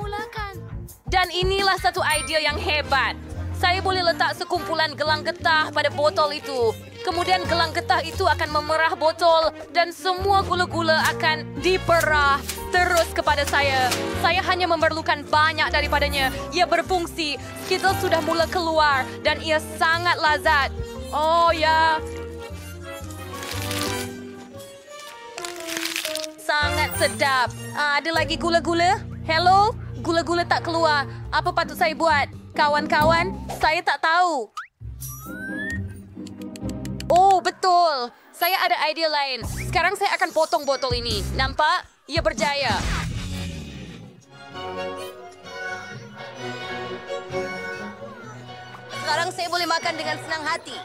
Dan inilah satu ide yang hebat. Saya boleh letak sekumpulan gelang getah pada botol itu. Kemudian gelang getah itu akan memerah botol dan semua gula-gula akan diperah terus kepada saya. Saya hanya memerlukan banyak daripadanya. Ia berfungsi. Skittles sudah mula keluar dan ia sangat lazat. Oh ya. Sangat sedap. Ada lagi gula-gula? Hello? Gula-gula tak keluar. Apa patut saya buat? Kawan-kawan, saya tak tahu. Oh, betul. Saya ada idea lain. Sekarang saya akan potong botol ini. Nampak? Ia berjaya. Sekarang saya boleh makan dengan senang hati.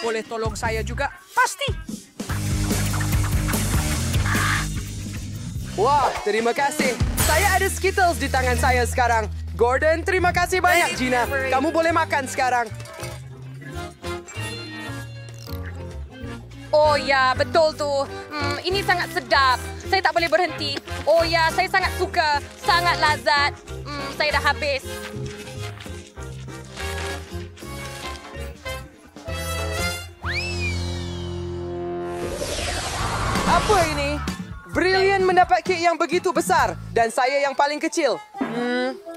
Boleh tolong saya juga? Pasti. Wah, terima kasih. Saya ada Skittles di tangan saya sekarang. Gordon, terima kasih banyak, Gina. Kamu boleh makan sekarang. Oh ya, betul tuh. Ini sangat sedap. Saya tak boleh berhenti. Oh ya, saya sangat suka. Sangat lazat. Saya dah habis. Apa ini? Brilliant mendapat kek yang begitu besar dan saya yang paling kecil.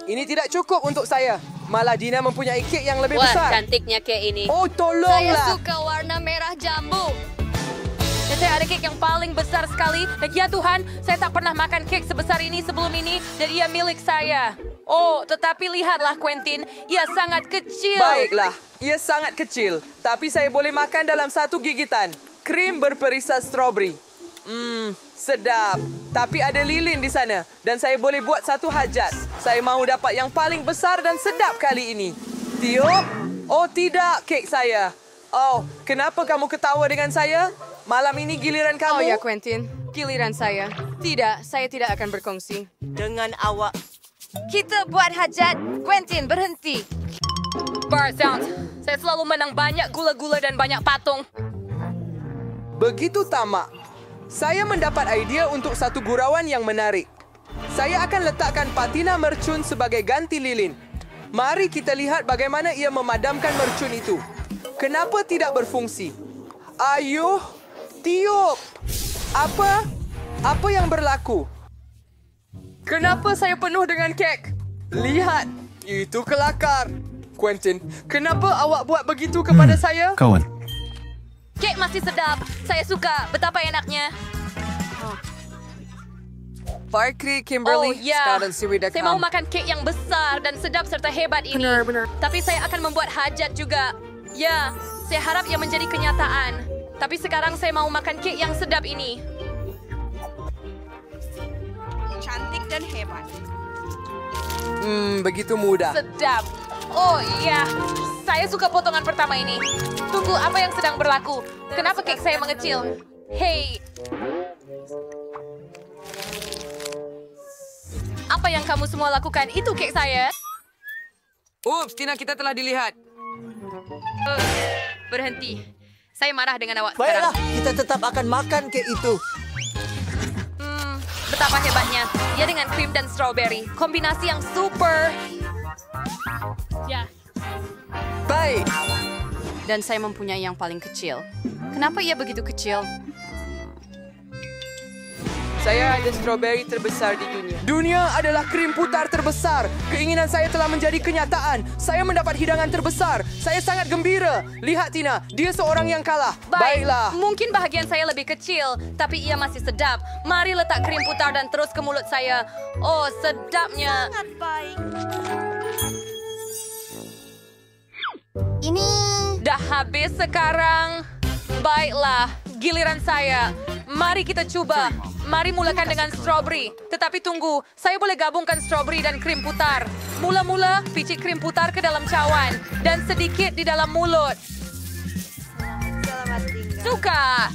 Ini tidak cukup untuk saya. Malah Dina mempunyai kek yang lebih besar. Wah, cantiknya kek ini. Oh, tolonglah. Saya suka warna merah jambu. Dan saya ada kek yang paling besar sekali. Dan ya Tuhan, saya tak pernah makan kek sebesar ini sebelum ini. Dan ia milik saya. Oh, tetapi lihatlah Quentin. Ia sangat kecil. Baiklah, ia sangat kecil. Tapi saya boleh makan dalam satu gigitan. Krim berperisai strawberry. Sedap. Tapi ada lilin di sana. Dan saya boleh buat satu hajat. Saya mahu dapat yang paling besar dan sedap kali ini. Tiup? Oh tidak, kek saya. Oh, kenapa kamu ketawa dengan saya? Malam ini giliran kamu? Oh ya, Quentin. Giliran saya. Tidak, saya tidak akan berkongsi. Dengan awak. Kita buat hajat. Quentin, berhenti. Bar Sound. Saya selalu menang banyak gula-gula dan banyak patung. Begitu tamak. Saya mendapat idea untuk satu gurauan yang menarik. Saya akan letakkan patina mercun sebagai ganti lilin. Mari kita lihat bagaimana ia memadamkan mercun itu. Kenapa tidak berfungsi? Ayuh, tiup. Apa yang berlaku? Kenapa saya penuh dengan kek? Lihat, itu kelakar. Quentin, kenapa awak buat begitu kepada saya? Kawan. Kek masih sedap. Saya suka. Betapa enaknya. Parkri, Kimberly, Oh ya, ScoutandSiri.com. saya mau makan kek yang besar dan sedap serta hebat ini. Benar. Tapi saya akan membuat hajat juga. Ya, saya harap ia menjadi kenyataan. Tapi sekarang saya mau makan kek yang sedap ini. Cantik dan hebat. Begitu mudah. Sedap. Oh iya, saya suka potongan pertama ini. Tunggu, apa yang sedang berlaku? Kenapa kek saya mengecil? Hei. Apa yang kamu semua lakukan? Itu kek saya. Ups, Tina, kita telah dilihat. Berhenti. Saya marah dengan awak Baiklah, sekarang. kita tetap akan makan kek itu. Betapa hebatnya. Dia dengan krim dan strawberry. Kombinasi yang super. Ya. Baik. Dan saya mempunyai yang paling kecil. Kenapa ia begitu kecil? Saya ada strawberry terbesar di dunia. Dunia adalah krim putar terbesar. Keinginan saya telah menjadi kenyataan. Saya mendapat hidangan terbesar. Saya sangat gembira. Lihat Tina, dia seorang yang kalah. Baiklah. Mungkin bahagian saya lebih kecil, tapi ia masih sedap. Mari letak krim putar dan terus ke mulut saya. Oh, sedapnya. Sangat baik. Ini... Dah habis sekarang. Baiklah, giliran saya. Mari kita coba. Mari mulakan dengan strawberry. Tetapi tunggu, saya boleh gabungkan strawberry dan krim putar. Mula-mula, picit krim putar ke dalam cawan. Dan sedikit di dalam mulut. Selamat tinggal. Suka.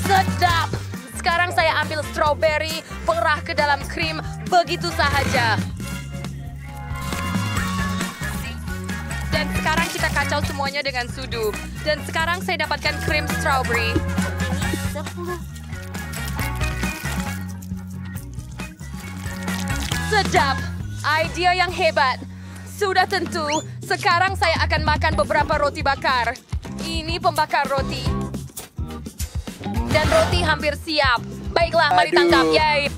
Sedap. Sekarang saya ambil strawberry, perah ke dalam krim, begitu sahaja. Dan sekarang kita kacau semuanya dengan sudu. Dan sekarang saya dapatkan krim strawberry. Sedap. Idea yang hebat. Sudah tentu, sekarang saya akan makan beberapa roti bakar. Ini pembakar roti. Dan roti hampir siap. Baiklah, mari tangkap. Yay.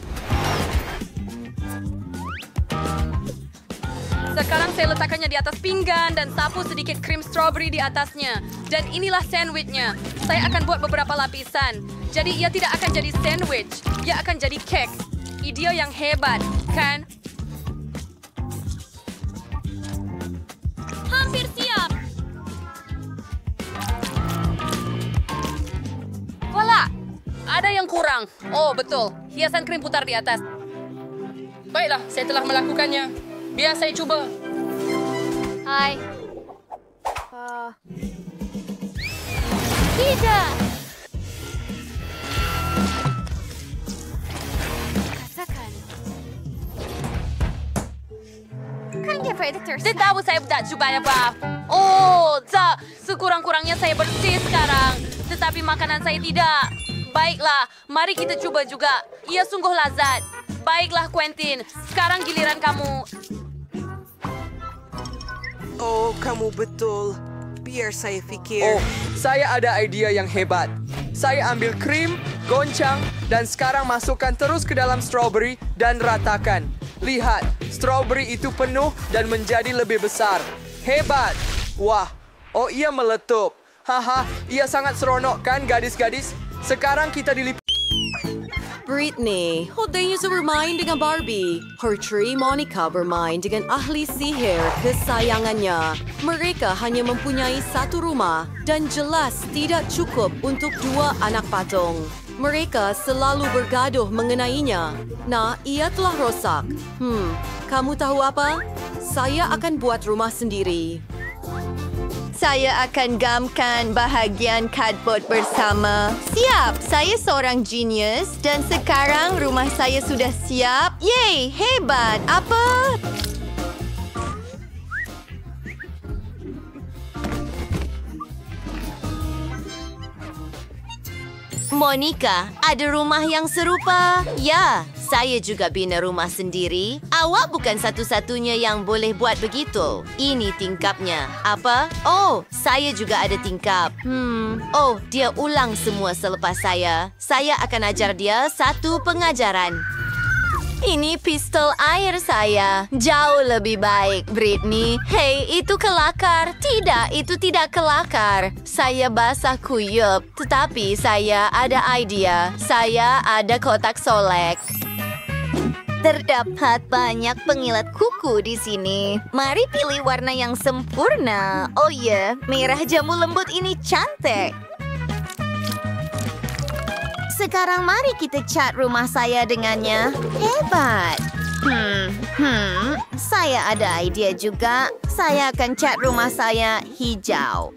Sekarang saya letakkannya di atas pinggan dan sapu sedikit krim strawberry di atasnya. Dan inilah sandwichnya. Saya akan buat beberapa lapisan. Jadi ia tidak akan jadi sandwich. Ia akan jadi kek. Ide yang hebat, kan? Hampir siap. kurang. Oh, betul. Hiasan krim putar di atas. Baiklah, saya telah melakukannya. Biar saya cuba. Hai. Tidak. Katakan. Kan dia predator. Dia tahu saya tak cuba apa. Oh, tak. Sekurang-kurangnya saya bersih sekarang. Tetapi makanan saya tidak. Baiklah, mari kita coba juga. Ia sungguh lazat. Baiklah, Quentin. Sekarang giliran kamu. Oh, kamu betul. Biar saya fikir. Oh, saya ada idea yang hebat. Saya ambil krim, goncang, dan sekarang masukkan terus ke dalam strawberry dan ratakan. Lihat, strawberry itu penuh dan menjadi lebih besar. Hebat! Wah, oh ia meletup. Haha, ia sangat seronok kan gadis-gadis? Sekarang kita diliput. Britney, hodanya bermain dengan Barbie. Putri Monica bermain dengan ahli sihir kesayangannya. Mereka hanya mempunyai satu rumah dan jelas tidak cukup untuk 2 anak patung. Mereka selalu bergaduh mengenainya. Nah, ia telah rosak. Kamu tahu apa? Saya akan buat rumah sendiri. Saya akan gamkan bahagian cardboard bersama. Siap, saya seorang genius dan sekarang rumah saya sudah siap. Yeay, hebat. Apa? Monica, ada rumah yang serupa? Ya, saya juga bina rumah sendiri. Awak bukan satu-satunya yang boleh buat begitu. Ini tingkapnya. Apa? Oh, saya juga ada tingkap. Oh, dia ulang semua selepas saya. Saya akan ajar dia satu pengajaran. Ini pistol air saya. Jauh lebih baik, Britney. Hei, itu kelakar. Tidak, itu tidak kelakar. Saya basah kuyup. Tetapi saya ada idea. Saya ada kotak solek. Terdapat banyak pengilat kuku di sini. Mari pilih warna yang sempurna. Oh ya, merah jambu lembut ini cantik. Sekarang mari kita cat rumah saya dengannya. Hebat. Saya ada idea juga. Saya akan cat rumah saya hijau.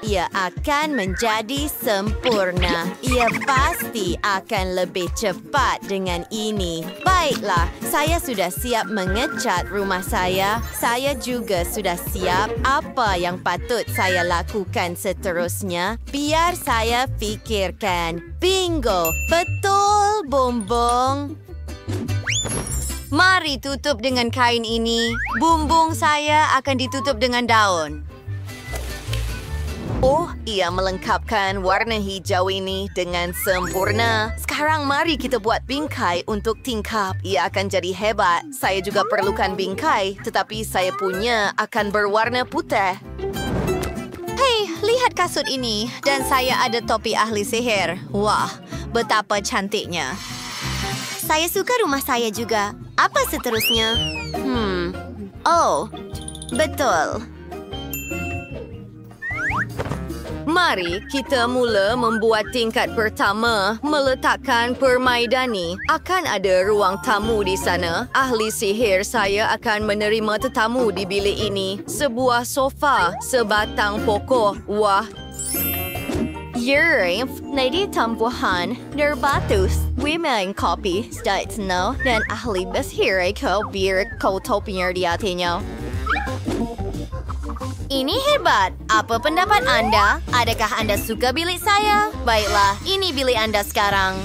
Ia akan menjadi sempurna. Ia pasti akan lebih cepat dengan ini. Baiklah, saya sudah siap mengecat rumah saya. Saya juga sudah siap apa yang patut saya lakukan seterusnya. Biar saya fikirkan. Bingo! Betul, Bumbung. Mari tutup dengan kain ini. Bumbung saya akan ditutup dengan daun. Oh, ia melengkapkan warna hijau ini dengan sempurna. Sekarang mari kita buat bingkai untuk tingkap. Ia akan jadi hebat. Saya juga perlukan bingkai, tetapi saya punya akan berwarna putih. Hei, lihat kasut ini. Dan saya ada topi ahli sihir. Wah, betapa cantiknya. Saya suka rumah saya juga. Apa seterusnya? Oh, betul. Mari kita mula membuat tingkat pertama, meletakkan permaidani. Akan ada ruang tamu di sana. Ahli sihir saya akan menerima tetamu di bilik ini. Sebuah sofa, sebatang pokok. Wah. Yurif, Lady Tumbuhan, Nerbatus, Women Kopi, Staitsno, dan ahli sihir kau biar kau topinya di hatinya. Ini hebat. Apa pendapat Anda? Adakah Anda suka bilik saya? Baiklah, ini bilik Anda sekarang.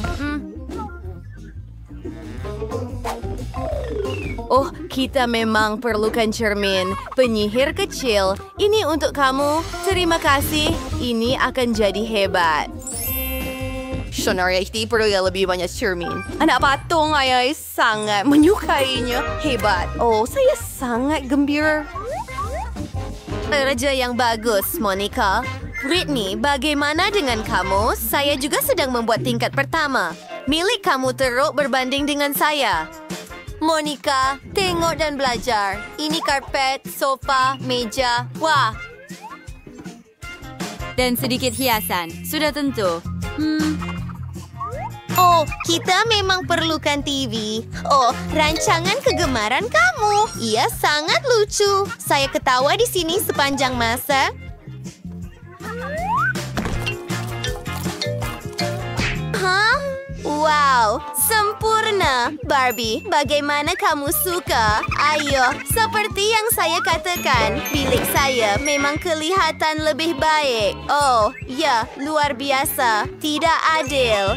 Oh, kita memang perlukan cermin. Penyihir kecil, ini untuk kamu. Terima kasih. Ini akan jadi hebat. Sebenarnya perlu lebih banyak cermin. Anak patung ayah sangat menyukainya. Hebat. Oh, saya sangat gembira. Kerja yang bagus, Monica. Britney, bagaimana dengan kamu? Saya juga sedang membuat tingkat pertama. Milik kamu teruk berbanding dengan saya. Monica, tengok dan belajar. Ini karpet, sofa, meja. Wah. Dan sedikit hiasan. Sudah tentu. Oh, kita memang perlukan TV. Oh, rancangan kegemaran kamu. Ia sangat lucu. Saya ketawa di sini sepanjang masa. Hah? Wow, sempurna. Barbie, bagaimana kamu suka? Ayo, seperti yang saya katakan, bilik saya memang kelihatan lebih baik. Oh, ya, luar biasa. Tidak adil.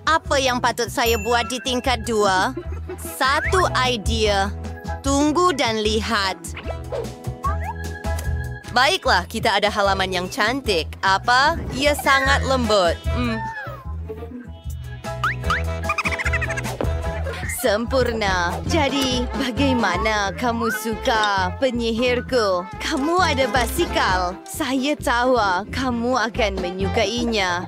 Apa yang patut saya buat di tingkat 2? Satu idea. Tunggu dan lihat. Baiklah, kita ada halaman yang cantik. Apa? Ia sangat lembut. Sempurna. Jadi, bagaimana kamu suka penyihirku? Kamu ada basikal. Saya tahu kamu akan menyukainya.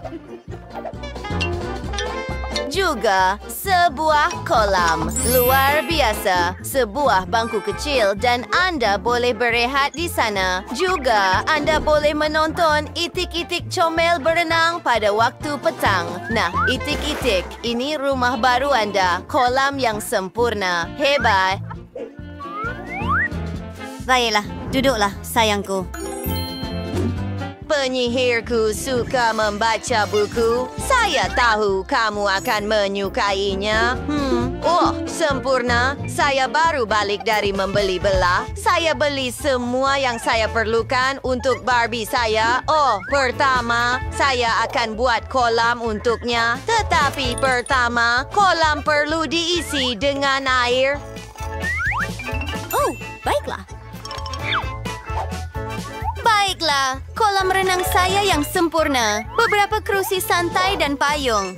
Juga sebuah kolam luar biasa, sebuah bangku kecil dan Anda boleh berehat di sana. Juga Anda boleh menonton itik-itik comel berenang pada waktu petang. Nah, itik-itik, ini rumah baru Anda, kolam yang sempurna. Hebat. Baiklah, duduklah sayangku. Penyihirku suka membaca buku. Saya tahu kamu akan menyukainya. Oh, sempurna. Saya baru balik dari membeli belah. Saya beli semua yang saya perlukan untuk Barbie saya. Oh, pertama, saya akan buat kolam untuknya. Tetapi pertama, kolam perlu diisi dengan air. Oh, baiklah. Baiklah, kolam renang saya yang sempurna. Beberapa kerusi santai dan payung.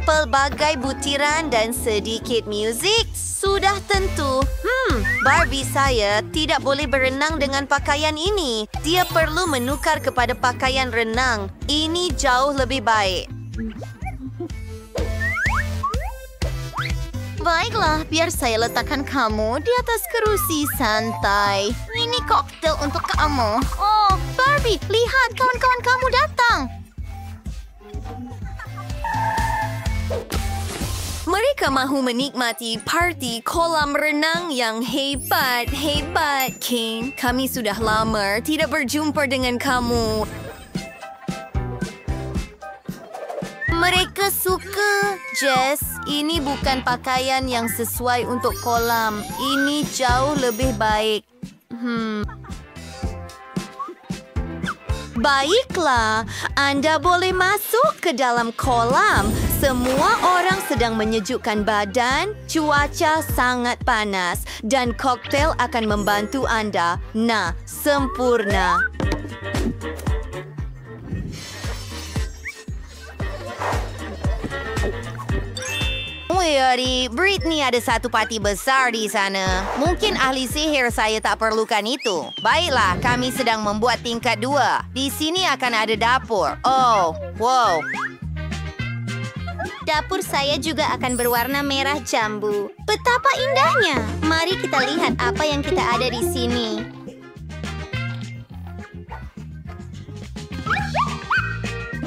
Pelbagai butiran dan sedikit muzik. Sudah tentu. Barbie saya tidak boleh berenang dengan pakaian ini. Dia perlu menukar kepada pakaian renang. Ini jauh lebih baik. Baiklah, biar saya letakkan kamu di atas kerusi santai. Ini koktel untuk kamu. Oh, Barbie, lihat kawan-kawan kamu datang. Mereka mahu menikmati parti kolam renang yang hebat. Kane, kami sudah lama tidak berjumpa dengan kamu. Mereka suka. Jess, ini bukan pakaian yang sesuai untuk kolam. Ini jauh lebih baik. Baiklah, Anda boleh masuk ke dalam kolam. Semua orang sedang menyejukkan badan, cuaca sangat panas, dan koktel akan membantu Anda. Nah, sempurna. Britney ada satu parti besar di sana. Mungkin ahli sihir saya tak perlukan itu. Baiklah, kami sedang membuat tingkat 2. Di sini akan ada dapur. Oh, wow. Dapur saya juga akan berwarna merah jambu. Betapa indahnya. Mari kita lihat apa yang kita ada di sini.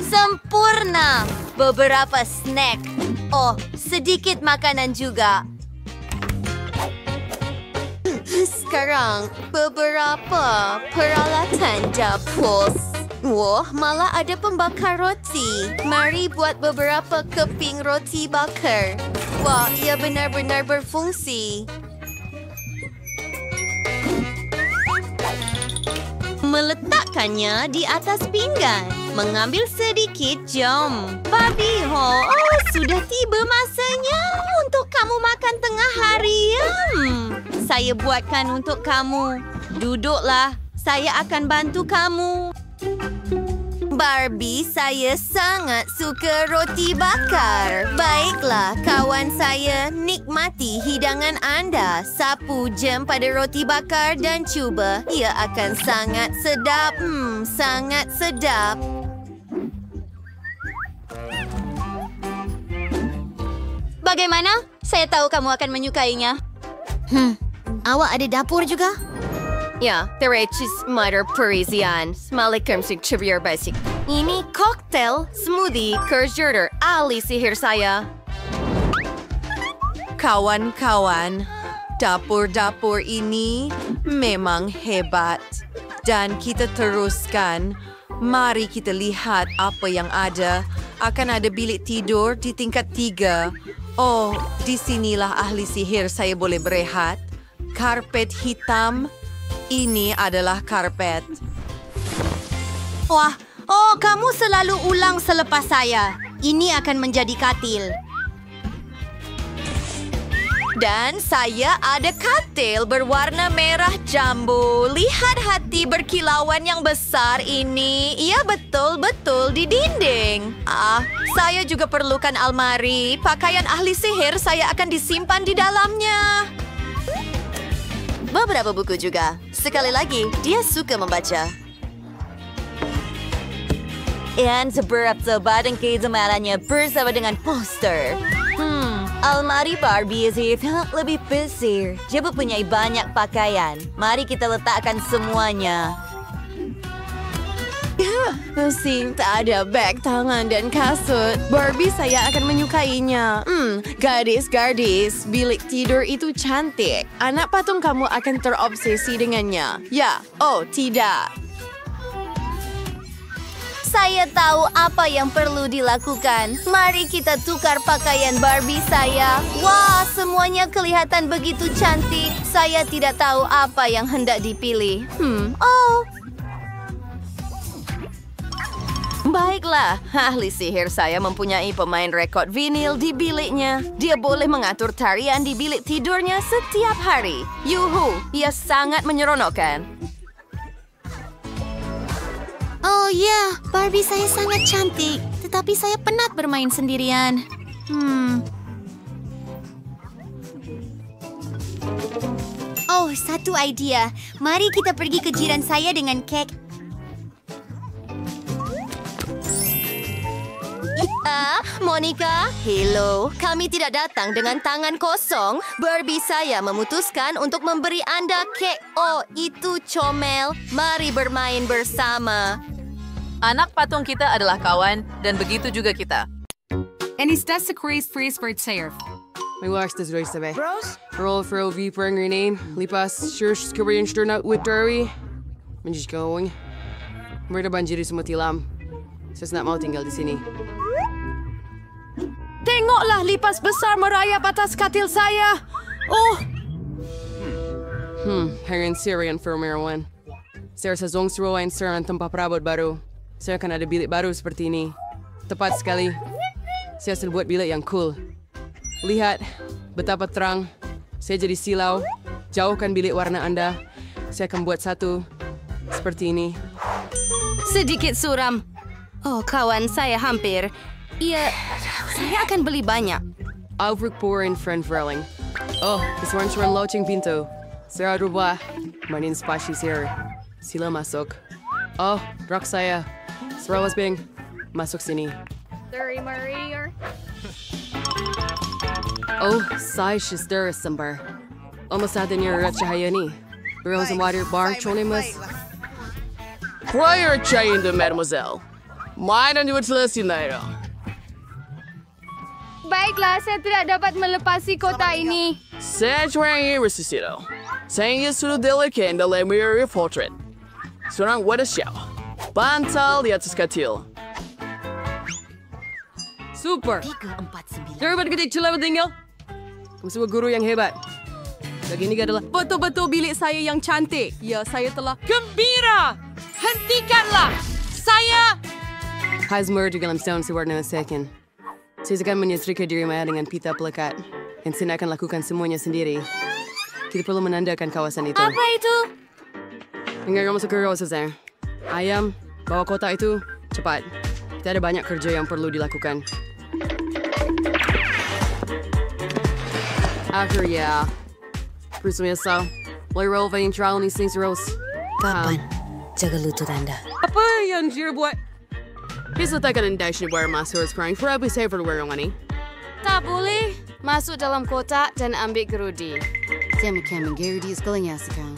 Sempurna. Beberapa snack. Oh, sedikit makanan juga. Sekarang, beberapa peralatan dapur. Wah, malah ada pembakar roti. Mari buat beberapa keping roti bakar. Wah, ia benar-benar berfungsi. Meletakkannya di atas pinggan. Mengambil sedikit jam. Barbie, oh, sudah tiba masanya untuk kamu makan tengah hari. Saya buatkan untuk kamu. Duduklah, saya akan bantu kamu. Barbie, saya sangat suka roti bakar. Baiklah, kawan saya, nikmati hidangan Anda. Sapu jam pada roti bakar dan cuba. Ia akan sangat sedap. Sangat sedap. Bagaimana? Saya tahu kamu akan menyukainya. Awak ada dapur juga? Ya, terecis mother Parisian. Semalikam si Trivia Basic. Ini koktel, smoothie, kerjurder, ahli sihir saya. Kawan-kawan, dapur-dapur ini memang hebat. Dan kita teruskan. Mari kita lihat apa yang ada. Akan ada bilik tidur di tingkat 3. Oh, disinilah ahli sihir saya boleh berehat. Karpet hitam. Ini adalah karpet. Wah, kamu selalu ulang selepas saya. Ini akan menjadi katil. Dan saya ada katil berwarna merah jambu. Lihat hati berkilauan yang besar ini. Ia betul-betul di dinding. Saya juga perlukan almari. Pakaian ahli sihir saya akan disimpan di dalamnya. Beberapa buku juga. Sekali lagi, dia suka membaca. Dan seberapa badan keizamarannya bersama dengan poster. Almari Barbie itu lebih besar. Dia mempunyai banyak pakaian. Mari kita letakkan semuanya. Pusing, tak ada beg tangan dan kasut. Barbie saya akan menyukainya. Gadis-gadis, bilik tidur itu cantik. Anak patung kamu akan terobsesi dengannya. Ya, tidak. Saya tahu apa yang perlu dilakukan. Mari kita tukar pakaian Barbie saya. Wah, semuanya kelihatan begitu cantik. Saya tidak tahu apa yang hendak dipilih. Baiklah, ahli sihir saya mempunyai pemain rekod vinil di biliknya. Dia boleh mengatur tarian di bilik tidurnya setiap hari. Yuhu, ia sangat menyeronokkan. Oh ya, Barbie saya sangat cantik. Tetapi saya penat bermain sendirian. Oh, satu idea. Mari kita pergi ke jiran saya dengan kek. Monica, hello. Kami tidak datang dengan tangan kosong. Barbie saya memutuskan untuk memberi Anda kek. Oh, itu comel. Mari bermain bersama. Anak patung kita adalah kawan, dan begitu juga kita. En estás sa craze freeze for itself. May wax this race tabi. Roll for OV per ang name. Lipas, sure, skibbery and stir out with Derby. I'm just going. Merda banjiri sa matilam. Sas na mau tinggal di sini. Tengoklah lipas besar merayap atas katil saya. Hangin Syrian for Merwan. Saya sa zong suruain sir ang tempat perabot baru. Saya akan ada bilik baru seperti ini. Tepat sekali. Saya sudah buat bilik yang cool. Lihat betapa terang. Saya jadi silau. Jauhkan bilik warna Anda. Saya akan buat satu seperti ini. Sedikit suram. Oh, kawan saya hampir. Saya akan beli banyak. Alvrik por and friend Verling. Oh, this one's run launching pinto. Saya rubah. Manin spashis here. Sila masuk. Oh, rock saya. Serawas bing. Masuk sini. Oh, saya sister sambar. Almost natin yung cahaya ni. Girls and water bar, chonimus. Prior chain to mademoiselle. Mine and you would listen later. Baiklah, saya tidak dapat melepasi kota ini. Saya curang resisito. Saya sudah delikan dalam mirror portrait. Seorang wadah siapa? Bantal di atas katil. Super. Dapat gede cila tinggal. Kamu semua guru yang hebat. Lagi ini adalah betul-betul bilik saya yang cantik. Ya, saya telah Gembira! Hentikanlah! Saya... Hazmer dalam setahun sewarna second. Saya akan menyetrika diri saya dengan pita pelekat. Dan saya akan lakukan semuanya sendiri. Kita perlu menandakan kawasan itu. Apa itu? Dengar kamu suka kawasan saya. Ayam, bawa kota itu cepat. Kita ada banyak kerja yang perlu dilakukan. Akhirnya, Prismesa, mulai role-playing trial ni Saints Rose. Kapan? Jaga lutut Anda. Apa yang dia buat? Bisa takkan ang dash ni Buar Master is crying for abi say for the wearing money. Tak boleh. Masuk dalam kotak dan ambil gerudi. Saya akan menggerudi segalanya sekarang.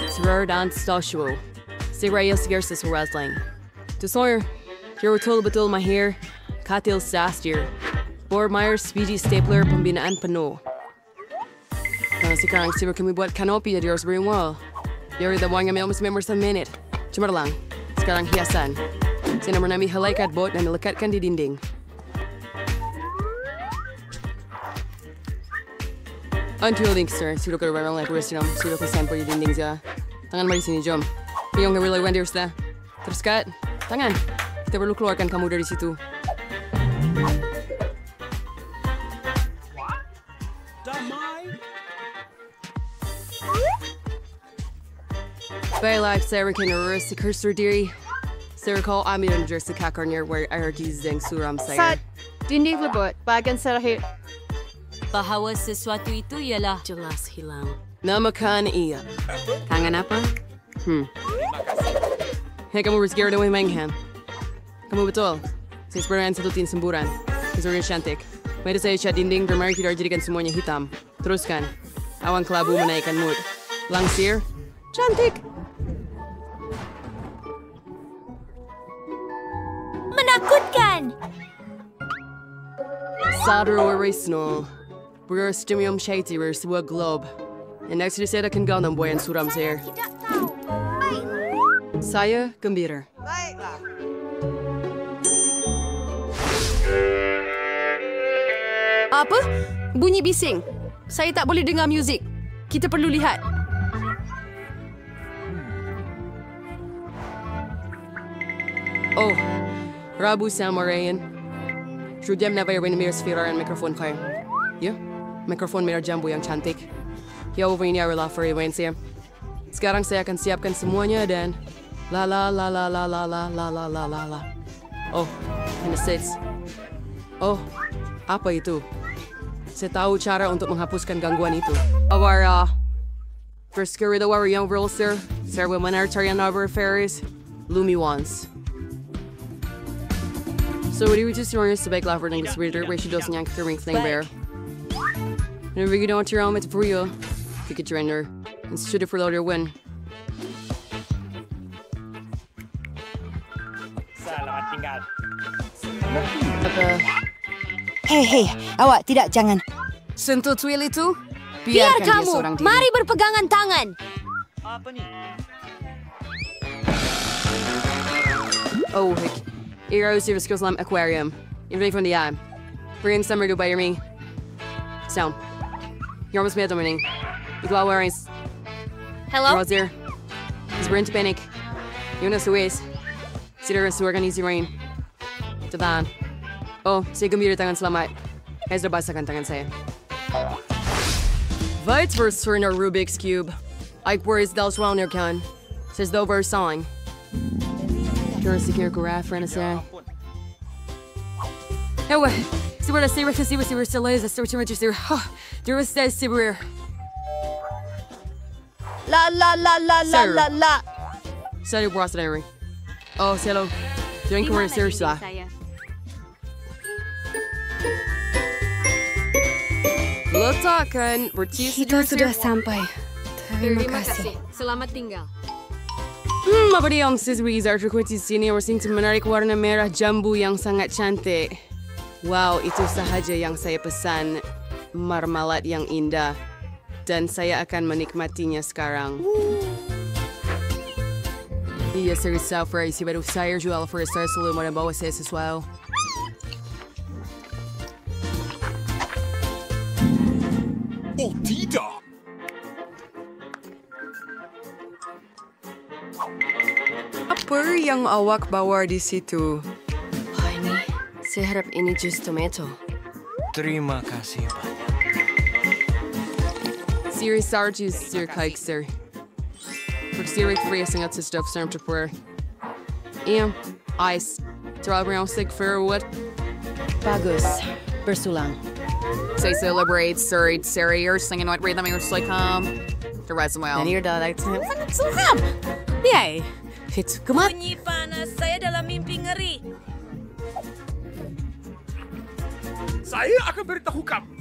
Serar dan stasyo. Si Raya segar sa wrestling. To Sawyer, you're betul-betul mahir. Katil Sastir. Bohr Myers Speedy Stapler pembinaan penuh. Nah, sekarang sibuk kami buat kanopi jadi harus berinwal. Dari tawang yang mas member sa minute. Cuma lang. Sekarang hiasan. Saya menami halaikat bot dan dilekatkan di dinding. Until link, sir. Sudah ko rin lang letters sinam. Sudah ko sample di dinding siya. Tangan mari sini, jom. Yung really wenders na. Terus kat, tangan. Kita perlu keluarkan kamu dari situ. Baiklah, saya akan urus si cursor diri. Saya recall ambil dan jersi kakarnya where hierarchies yang suram saya. Sat, dinding lebut, bagian serahit. Bahawa sesuatu itu ialah jelas hilang. Namakan iya. Kangen apa? Hei, kamu bersegar dengan Menghan. Kamu betul. Saya sebenarnya satu tin semburan. Kesuruhan cantik. Mari saya cat dinding dan mari kita jadikan semuanya hitam. Teruskan. Awan kelabu menaikkan mood. Langsir. Cantik. Menakutkan. Sadar original. Berstimulum shady sebuah globe. And next to saya akan gawang buayan suram saya. Saya gembira. Baiklah. Apa? Bunyi bising. Saya tak boleh dengar muzik. Kita perlu lihat. Oh, Rabu Samarayan. Sudah menawar dengan sfera dan mikrofon kayo. Ya, mikrofon merah jambu yang cantik. Ya, ini adalah for Wednesday. Sekarang saya akan siapkan semuanya dan la la la la la la la la la la la la. Oh, ini sets. Oh, apa itu? Saya tahu cara untuk menghapuskan gangguan itu. Awara. Persekirida war young roster. Serwa manartarian over ferries. Lumi once. So, what do we just learn sebaik lapor ng distributor where she doesn't yank the ring thing bear? And if you don't hear it for you, pick a trainer and shoot it for the other win. Selamat tinggal. Hei, awak tidak jangan. Sentuh tuil itu? Biar Biarkan kamu. dia seorang diri. Mari berpegangan tangan. Apa nih? Oh, heck. Iro Service Slam Aquarium. Even from the eye. Bring summer to buy me. Sound. You're almost made dominating. You go wearing. Hello? Rozier. He's burnt panic. You know Suez. Sira sa organize rain. Tadan. Oh, say computer tangan selamat. Guys, nabasakan tangan saya. Vites for Serena Rubik's Cube. Ike worries Dels Wellner can. Says the over song. Currency care graph for NSA. Oh, see what I say, see what still is. I start to register. There was that Sibir. La la la la la la la. Sorry, boss, Larry. Oh, hello. Doing commercial, sir. Letakkan bertisi. Kita sudah sampai. Terima kasih. Selamat tinggal. Apa dia yang Siswiz Arthur di sini bersing menarik warna merah jambu yang sangat cantik. Wow, itu sahaja yang saya pesan. Marmalat yang indah. Dan saya akan menikmatinya sekarang. Iya, serius Safra, isi baru saya jual for saya selalu membawa saya sesuatu. Oh, tidak! Apa yang awak bawa di situ? Oh, ini. Saya harap ini jus tomato. Terima kasih banyak. Series sour juice, sir, kike, sir. Persirik free sangat sa stuff serm to prayer. Ice. Strawberry stick for what? Bagus. Bersulang. Say celebrate, sir, Sari, or singing what rhythm you're like, the rest well. And you're done, Suram! Yay! It's kumat. Bunyi panas saya dalam mimpi ngeri. Saya akan beritahu kamu.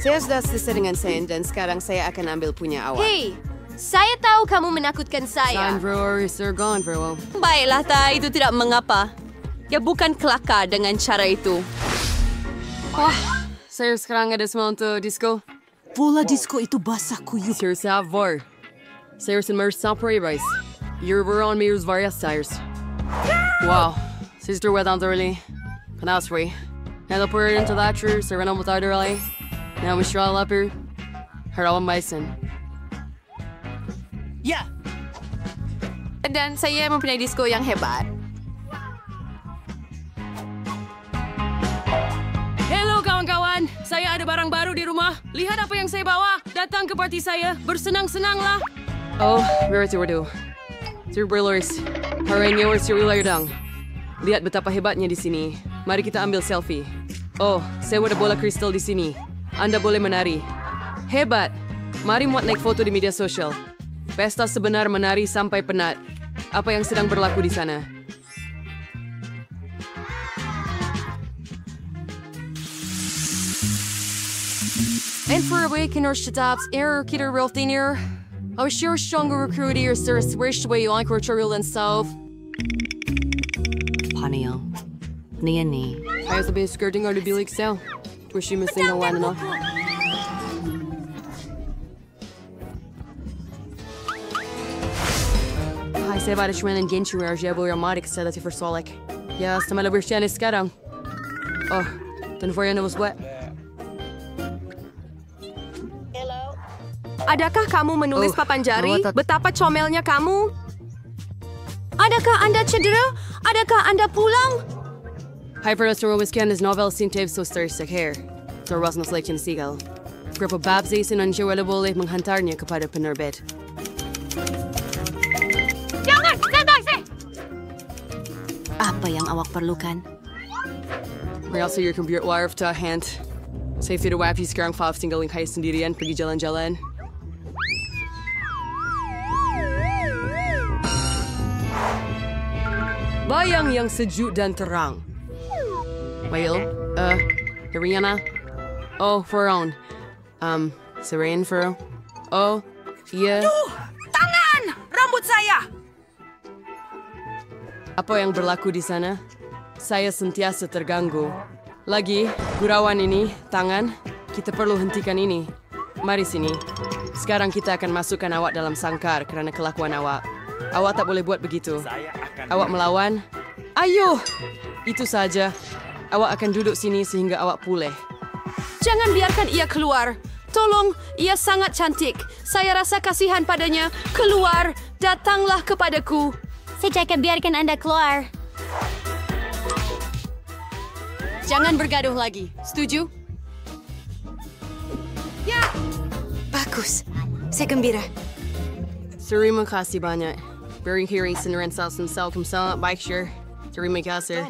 Saya sudah selesai dengan Sen dan sekarang saya akan ambil punya awak. Hei, saya tahu kamu menakutkan saya. Sandro, Sir Gonvro. Baiklah, Ta, itu tidak mengapa. Ya bukan kelakar dengan cara itu. Wah, saya sekarang ada semua untuk disco. Bola disco itu basah kuyup. Sir Savor. Saya semer sampai guys. You're on me with various tires. Wow, sister wet on early. Kenal sweet. Now the bird into that true, so run on with other early. Now we straw up here. Her own bison. Ya. Dan saya mempunyai disco yang hebat. Hello kawan-kawan, saya ada barang baru di rumah. Lihat apa yang saya bawa. Datang ke parti saya, bersenang-senanglah. Oh, where do? Sir Burlers, hari ini Sir Wilayudang. Lihat betapa hebatnya di sini. Mari kita ambil selfie. Oh, saya ada bola kristal di sini. Anda boleh menari. Hebat. Mari muat naik foto di media sosial. Pesta sebenar menari sampai penat. Apa yang sedang berlaku di sana? And for a week in our stabs, error kita real thinner. I was sure stronger recruiter service wish way on cultural and self. Paneo. Ni. Kaya sabihin skirting or the bilik sale. Wish you missing no one enough. Hai, saya pada cuma ng genchu ar jebo yung marik sa dati for solik. Ya, sa malabir siya ni sekarang. Oh, dan for yan was wet. Adakah kamu menulis papan jari? Betapa comelnya kamu? Adakah Anda cedera? Adakah Anda pulang? Hyperostro Wiscan is novel Sintev so stirsik hair. There was no selection seagull. Grupo Babsi sinanjawala boleh menghantarnya kepada penerbit. Jangan! Sentasi! Apa yang awak perlukan? May also your computer wire to hand. Saya tidak wapi sekarang 5 tinggaling kayo sendirian pergi jalan-jalan. Bayang yang sejuk dan terang. Well, Rihanna. Oh, Feron. Serene Fero. Oh, iya. Tangan! Rambut saya! Apa yang berlaku di sana? Saya sentiasa terganggu. Lagi, gurauan ini, tangan, kita perlu hentikan ini. Mari sini. Sekarang kita akan masukkan awak dalam sangkar kerana kelakuan awak. Awak tak boleh buat begitu. Awak melawan? Ayo! Itu saja. Awak akan duduk sini sehingga awak pulih. Jangan biarkan ia keluar. Tolong, ia sangat cantik. Saya rasa kasihan padanya. Keluar, datanglah kepadaku. Saya akan biarkan Anda keluar. Jangan bergaduh lagi. Setuju? Ya! Bagus. Saya gembira. Terima kasih banyak. Bering hearing sendirian sa baik sure. Terima kasih.